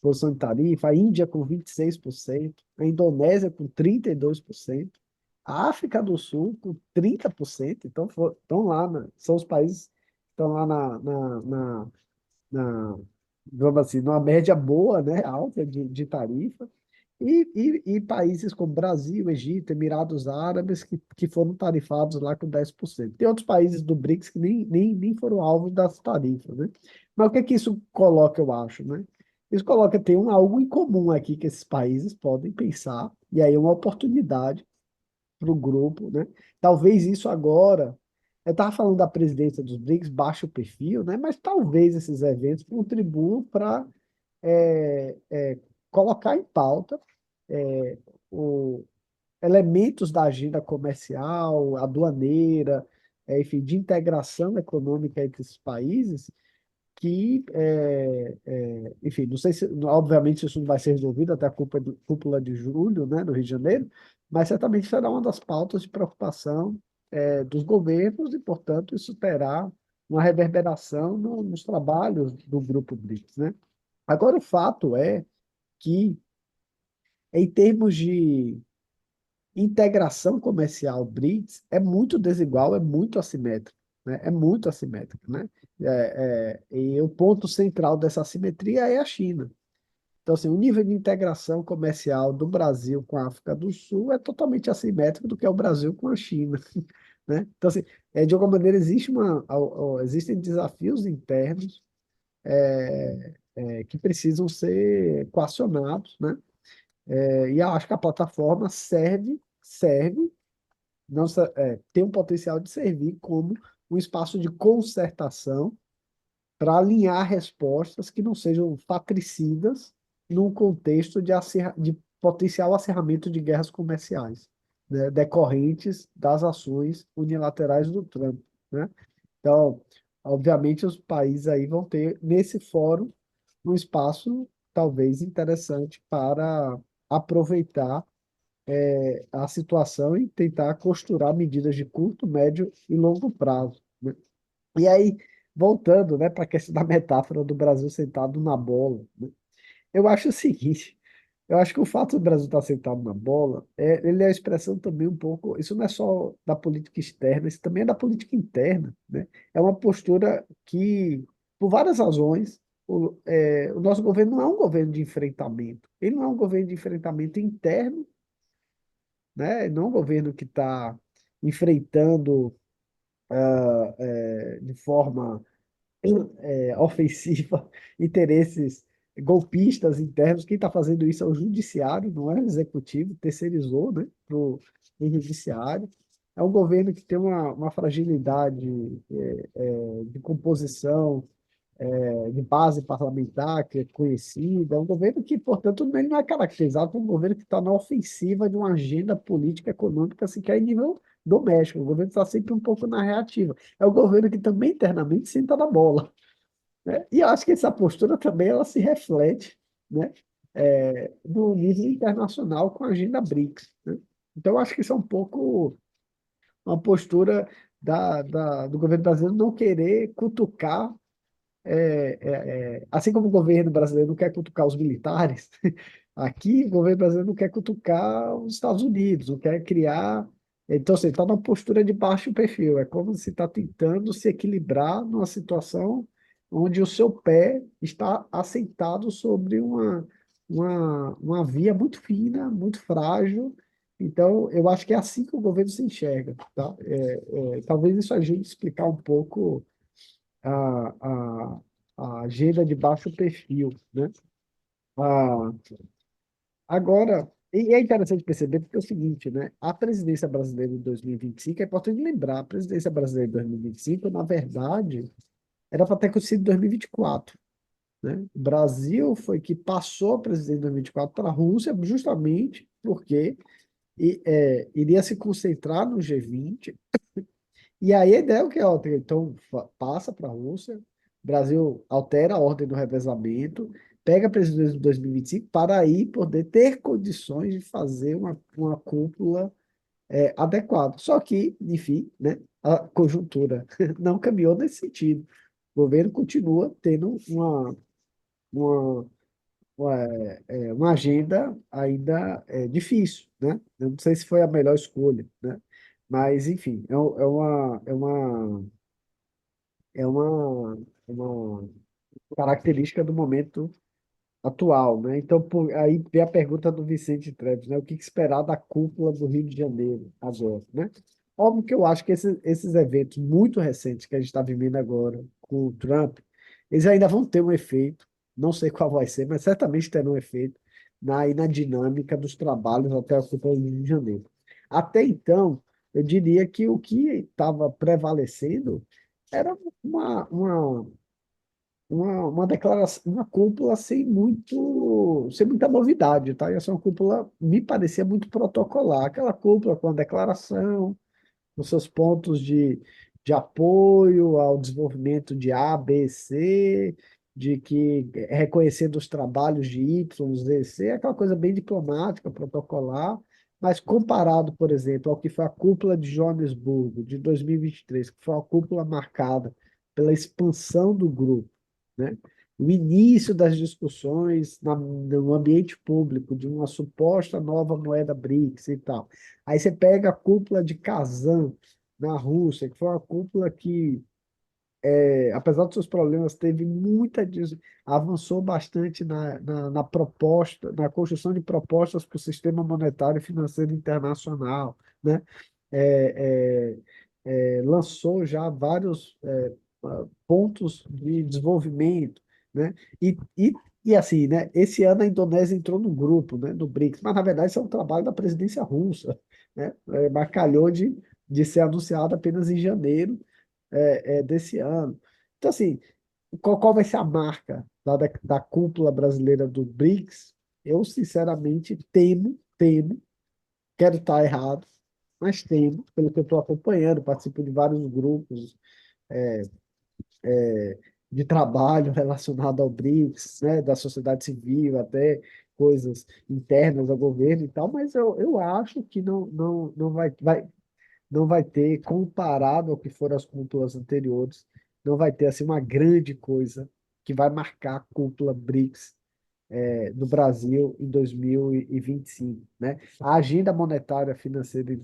posição de tarifa, a Índia com 26%, a Indonésia com 32%, a África do Sul com 30%, então estão lá, são os países que estão lá na, vamos assim, numa média boa, né, alta de tarifa, e países como Brasil, Egito, Emirados Árabes, que foram tarifados lá com 10%. Tem outros países do BRICS que nem foram alvo das tarifas, né? Mas o que é que isso coloca, eu acho, né? Isso coloca, tem algo em comum aqui que esses países podem pensar, e aí é uma oportunidade para o grupo, né? Talvez isso agora, eu estava falando da presidência dos BRICS, baixo perfil, né? Mas talvez esses eventos contribuam para colocar em pauta é, o, elementos da agenda comercial, aduaneira, enfim, de integração econômica entre esses países, que, enfim, não sei se, obviamente, isso não vai ser resolvido até a cúpula de julho, né, no Rio de Janeiro, mas certamente será uma das pautas de preocupação, dos governos e, portanto, isso terá uma reverberação nos trabalhos do Grupo BRICS, né? Agora, o fato é que, em termos de integração comercial BRICS, é muito desigual, é muito assimétrico, né? É muito assimétrico, né? E o ponto central dessa assimetria é a China. Então, assim, o nível de integração comercial do Brasil com a África do Sul é totalmente assimétrico do que é o Brasil com a China, né? Então, assim, de alguma maneira, existem desafios internos que precisam ser equacionados, né? E eu acho que a plataforma serve, não, tem um potencial de servir como um espaço de concertação para alinhar respostas que não sejam patricidas num contexto de potencial acerramento de guerras comerciais, né, decorrentes das ações unilaterais do Trump, né? Então, obviamente, os países aí vão ter, nesse fórum, um espaço talvez interessante para aproveitar a situação e tentar costurar medidas de curto, médio e longo prazo, né? E aí, voltando, né, para a questão da metáfora do Brasil sentado na bola, né? Eu acho o seguinte, eu acho que o fato do Brasil estar sentado na bola, ele é a expressão também um pouco, isso não é só da política externa, isso também é da política interna, né? É uma postura que, por várias razões, o nosso governo não é um governo de enfrentamento, ele não é um governo de enfrentamento interno, né? Não é um governo que está enfrentando de forma ofensiva interesses golpistas internos. Quem está fazendo isso é o judiciário, não é o executivo, terceirizou, né, para o judiciário. É um governo que tem uma fragilidade de composição, de base parlamentar, que é conhecida. É um governo que, portanto, ele não é caracterizado como um governo que está na ofensiva de uma agenda política econômica sequer em nível doméstico. O governo está sempre um pouco na reativa. É o governo que também internamente senta na bola, né? E eu acho que essa postura também ela se reflete, né, no nível internacional com a agenda BRICS, né? Então, eu acho que isso é um pouco uma postura do governo brasileiro não querer cutucar, assim como o governo brasileiro não quer cutucar os militares, aqui o governo brasileiro não quer cutucar os Estados Unidos, não quer criar. Então, você está numa postura de baixo perfil, é como se está tentando se equilibrar numa situação onde o seu pé está assentado sobre uma via muito fina, muito frágil. Então, eu acho que é assim que o governo se enxerga, tá? Talvez isso ajude a explicar um pouco a, a, a agenda de baixo perfil, né? Ah, agora, e é interessante perceber porque é o seguinte, né? A presidência brasileira de 2025, é importante lembrar, a presidência brasileira de 2025, na verdade, era para ter acontecido em 2024, né? O Brasil foi que passou a presidência em 2024 para a Rússia, justamente porque iria se concentrar no G20. E aí a ideia é o que é, ó, então passa para a Rússia, o Brasil altera a ordem do revezamento, pega a presidência de 2025 para aí poder ter condições de fazer uma cúpula adequada. Só que, enfim, né, a conjuntura não caminhou nesse sentido. O governo continua tendo uma, uma agenda ainda difícil, né? Eu não sei se foi a melhor escolha, né? Mas, enfim, é uma característica do momento atual, né? Então, aí vem a pergunta do Vicente Treves, né? O que esperar da cúpula do Rio de Janeiro agora, né? Óbvio que eu acho que esses eventos muito recentes que a gente está vivendo agora com o Trump, eles ainda vão ter um efeito, não sei qual vai ser, mas certamente terão um efeito na dinâmica dos trabalhos até a cúpula do Rio de Janeiro. Até então, eu diria que o que estava prevalecendo era uma declaração, uma cúpula sem muita novidade, tá? E essa cúpula me parecia muito protocolar, aquela cúpula com a declaração, com seus pontos de apoio ao desenvolvimento de A, B, C, de que reconhecendo os trabalhos de Y, Z, C, aquela coisa bem diplomática, protocolar, mas comparado, por exemplo, ao que foi a cúpula de Joanesburgo de 2023, que foi uma cúpula marcada pela expansão do grupo, né? O início das discussões no ambiente público de uma suposta nova moeda BRICS e tal. Aí você pega a cúpula de Kazan, na Rússia, que foi uma cúpula que, apesar dos seus problemas, teve avançou bastante na proposta, na construção de propostas para o sistema monetário e financeiro internacional, né? É, lançou já vários pontos de desenvolvimento, né? E assim, né? Esse ano a Indonésia entrou no grupo, né? Do BRICS, mas na verdade isso é um trabalho da presidência russa, né? Mas calhou de ser anunciado apenas em janeiro desse ano. Então, assim, qual vai ser a marca da cúpula brasileira do BRICS? Eu, sinceramente, temo, quero estar errado, mas temo, pelo que eu estou acompanhando, participo de vários grupos de trabalho relacionado ao BRICS, né, da sociedade civil, até coisas internas ao governo e tal, mas eu acho que não vai ter, comparado ao que foram as cúpulas anteriores, não vai ter assim, uma grande coisa que vai marcar a cúpula BRICS no Brasil em 2025, né? A agenda monetária financeira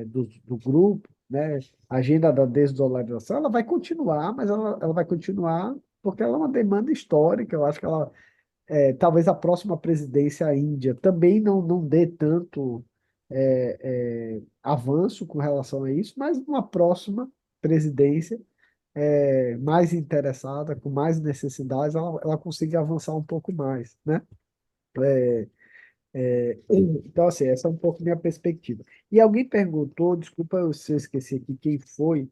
do grupo, né? A agenda da desdolarização, ela vai continuar, mas ela vai continuar porque ela é uma demanda histórica. Eu acho que talvez a próxima presidência índia também não dê tanto avanço com relação a isso, mas uma próxima presidência mais interessada, com mais necessidades, ela consiga avançar um pouco mais, né? Então, assim, essa é um pouco minha perspectiva. E alguém perguntou, desculpa se eu esqueci aqui quem foi,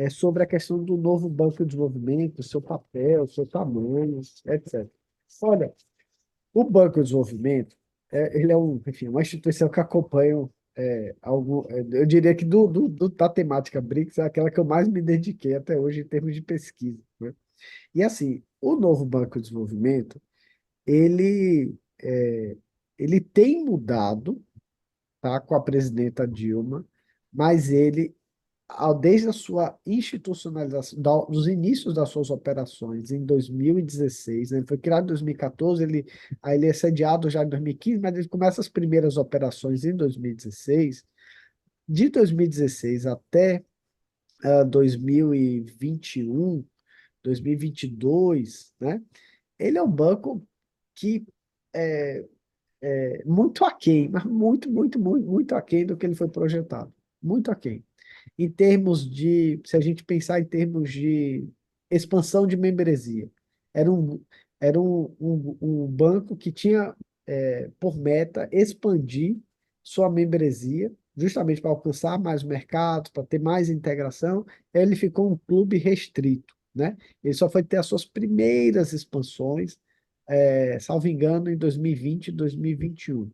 sobre a questão do novo Banco de Desenvolvimento, seu papel, seu tamanho, etc. Olha, o Banco de Desenvolvimento, ele é enfim, uma instituição que acompanha eu diria que da temática BRICS é aquela que eu mais me dediquei até hoje em termos de pesquisa, né? E assim, o novo Banco de Desenvolvimento, ele, ele tem mudado, tá, com a presidenta Dilma, mas ele desde a sua institucionalização, dos inícios das suas operações em 2016, né, ele foi criado em 2014, aí ele é sediado já em 2015, mas ele começa as primeiras operações em 2016. De 2016 até 2021, 2022, né, ele é um banco que muito aquém, mas muito, muito, muito, muito aquém do que ele foi projetado. Muito aquém. Em termos de, se a gente pensar em termos de expansão de membresia, era um banco que tinha por meta expandir sua membresia, justamente para alcançar mais mercados, para ter mais integração. Ele ficou um clube restrito, né? Ele só foi ter as suas primeiras expansões, salvo engano, em 2020 e 2021.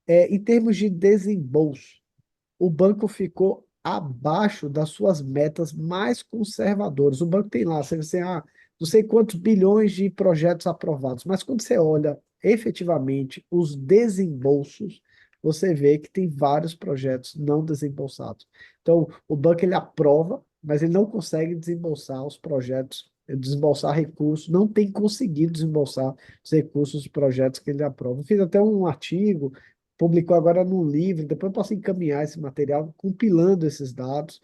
Em termos de desembolso, o banco ficou abaixo das suas metas mais conservadoras. O banco tem lá, não sei quantos bilhões de projetos aprovados, mas quando você olha efetivamente os desembolsos, você vê que tem vários projetos não desembolsados. Então, o banco ele aprova, mas ele não consegue desembolsar os projetos, desembolsar recursos, não tem conseguido desembolsar os recursos dos projetos que ele aprova. Eu fiz até um artigo, publicou agora num livro, depois eu posso encaminhar esse material, compilando esses dados,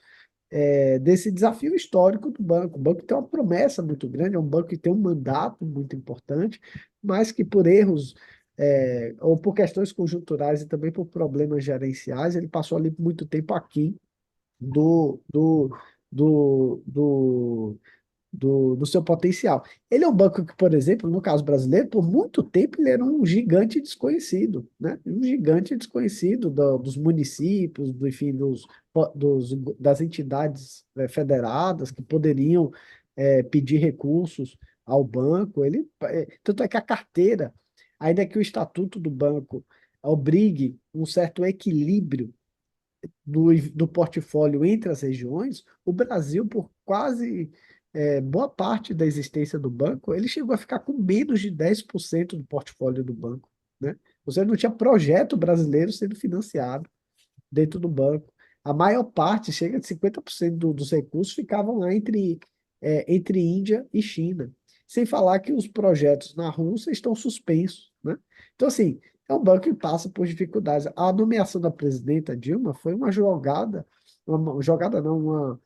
desse desafio histórico do banco. O banco tem uma promessa muito grande, é um banco que tem um mandato muito importante, mas que por erros, ou por questões conjunturais e também por problemas gerenciais, ele passou ali muito tempo aquém do, do, do, do, do seu potencial. Ele é um banco que, por exemplo, no caso brasileiro, por muito tempo ele era um gigante desconhecido, né? Um gigante desconhecido dos municípios, enfim, das entidades federadas que poderiam pedir recursos ao banco. Tanto é que a carteira, ainda que o estatuto do banco obrigue um certo equilíbrio do portfólio entre as regiões, o Brasil, por quase boa parte da existência do banco, ele chegou a ficar com menos de 10% do portfólio do banco, né? Você não tinha projeto brasileiro sendo financiado dentro do banco. A maior parte, chega de 50% dos recursos, ficavam lá entre Índia e China. Sem falar que os projetos na Rússia estão suspensos, né? Então, assim, é um banco que passa por dificuldades. A nomeação da presidenta Dilma foi uma jogada, uma jogada não,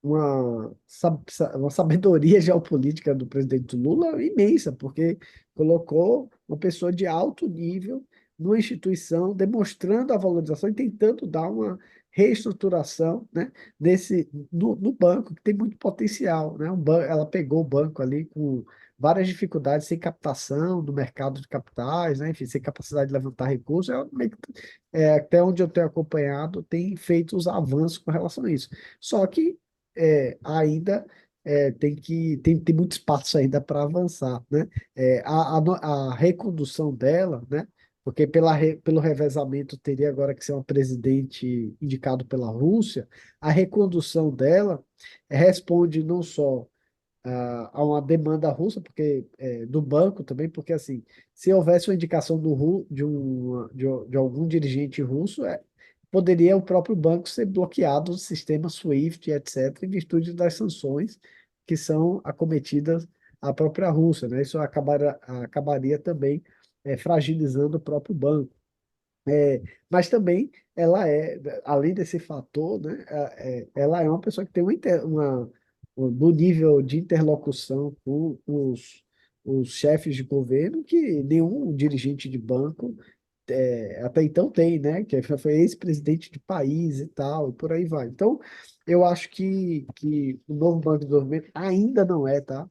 uma sabedoria geopolítica do presidente Lula imensa, porque colocou uma pessoa de alto nível numa instituição, demonstrando a valorização e tentando dar uma reestruturação, né, no banco, que tem muito potencial, né? Ela pegou o banco ali com várias dificuldades, sem captação do mercado de capitais, né? Enfim, sem capacidade de levantar recursos. Até onde eu tenho acompanhado, tem feito os avanços com relação a isso. Só que ainda tem muito espaço ainda para avançar, né? A recondução dela, né? Porque pelo revezamento teria agora que ser um presidente indicado pela Rússia, a recondução dela responde não só a uma demanda russa, porque do banco também, porque assim, se houvesse uma indicação de algum dirigente russo, poderia o próprio banco ser bloqueado do sistema SWIFT, etc., em virtude das sanções que são acometidas à própria Rússia, né? Isso acabaria também fragilizando o próprio banco. Mas também além desse fator, né, ela é uma pessoa que tem no nível de interlocução com os chefes de governo que nenhum dirigente de banco até então tem, né? Que foi ex-presidente de país e tal, e por aí vai. Então, eu acho que o novo Banco de Desenvolvimento ainda não tá?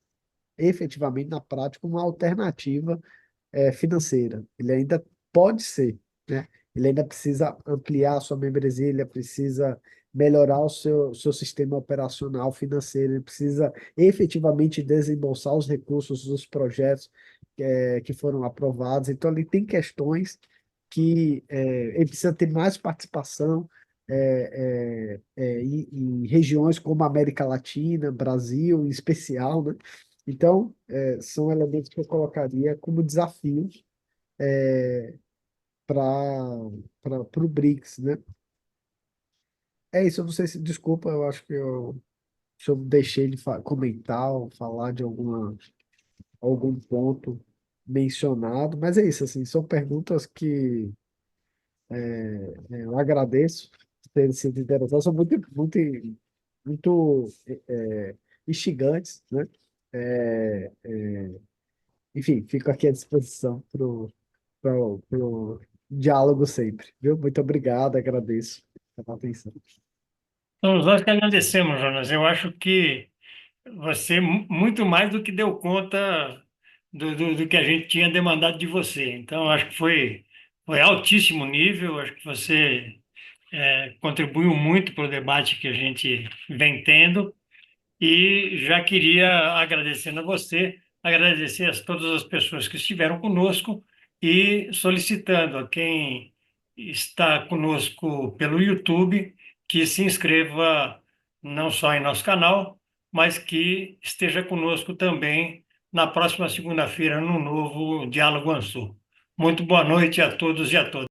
Efetivamente, na prática, uma alternativa financeira. Ele ainda pode ser, né? Ele ainda precisa ampliar a sua membresia, ele precisa melhorar o seu sistema operacional financeiro, ele precisa efetivamente desembolsar os recursos dos projetos que foram aprovados. Então, ele tem questões que ele precisa ter mais participação em regiões como a América Latina, Brasil em especial, né? Então, são elementos que eu colocaria como desafios para o BRICS, né? É isso, eu não sei se, desculpa, eu acho que se eu deixei de comentar ou falar de algum ponto mencionado, mas é isso, assim, são perguntas que eu agradeço por terem sido interessantes, são muito, muito, muito instigantes, né? É, enfim, fico aqui à disposição pro diálogo sempre, viu? Muito obrigado, agradeço pela atenção. Então, nós que agradecemos, Jonas. Eu acho que você, muito mais do que deu conta do que a gente tinha demandado de você. Então, acho que foi altíssimo nível, acho que você contribuiu muito para o debate que a gente vem tendo. E já queria, agradecendo a você, agradecer a todas as pessoas que estiveram conosco e solicitando a quem está conosco pelo YouTube que se inscreva não só em nosso canal, mas que esteja conosco também na próxima segunda-feira no novo Diálogo Ansul. Muito boa noite a todos e a todas.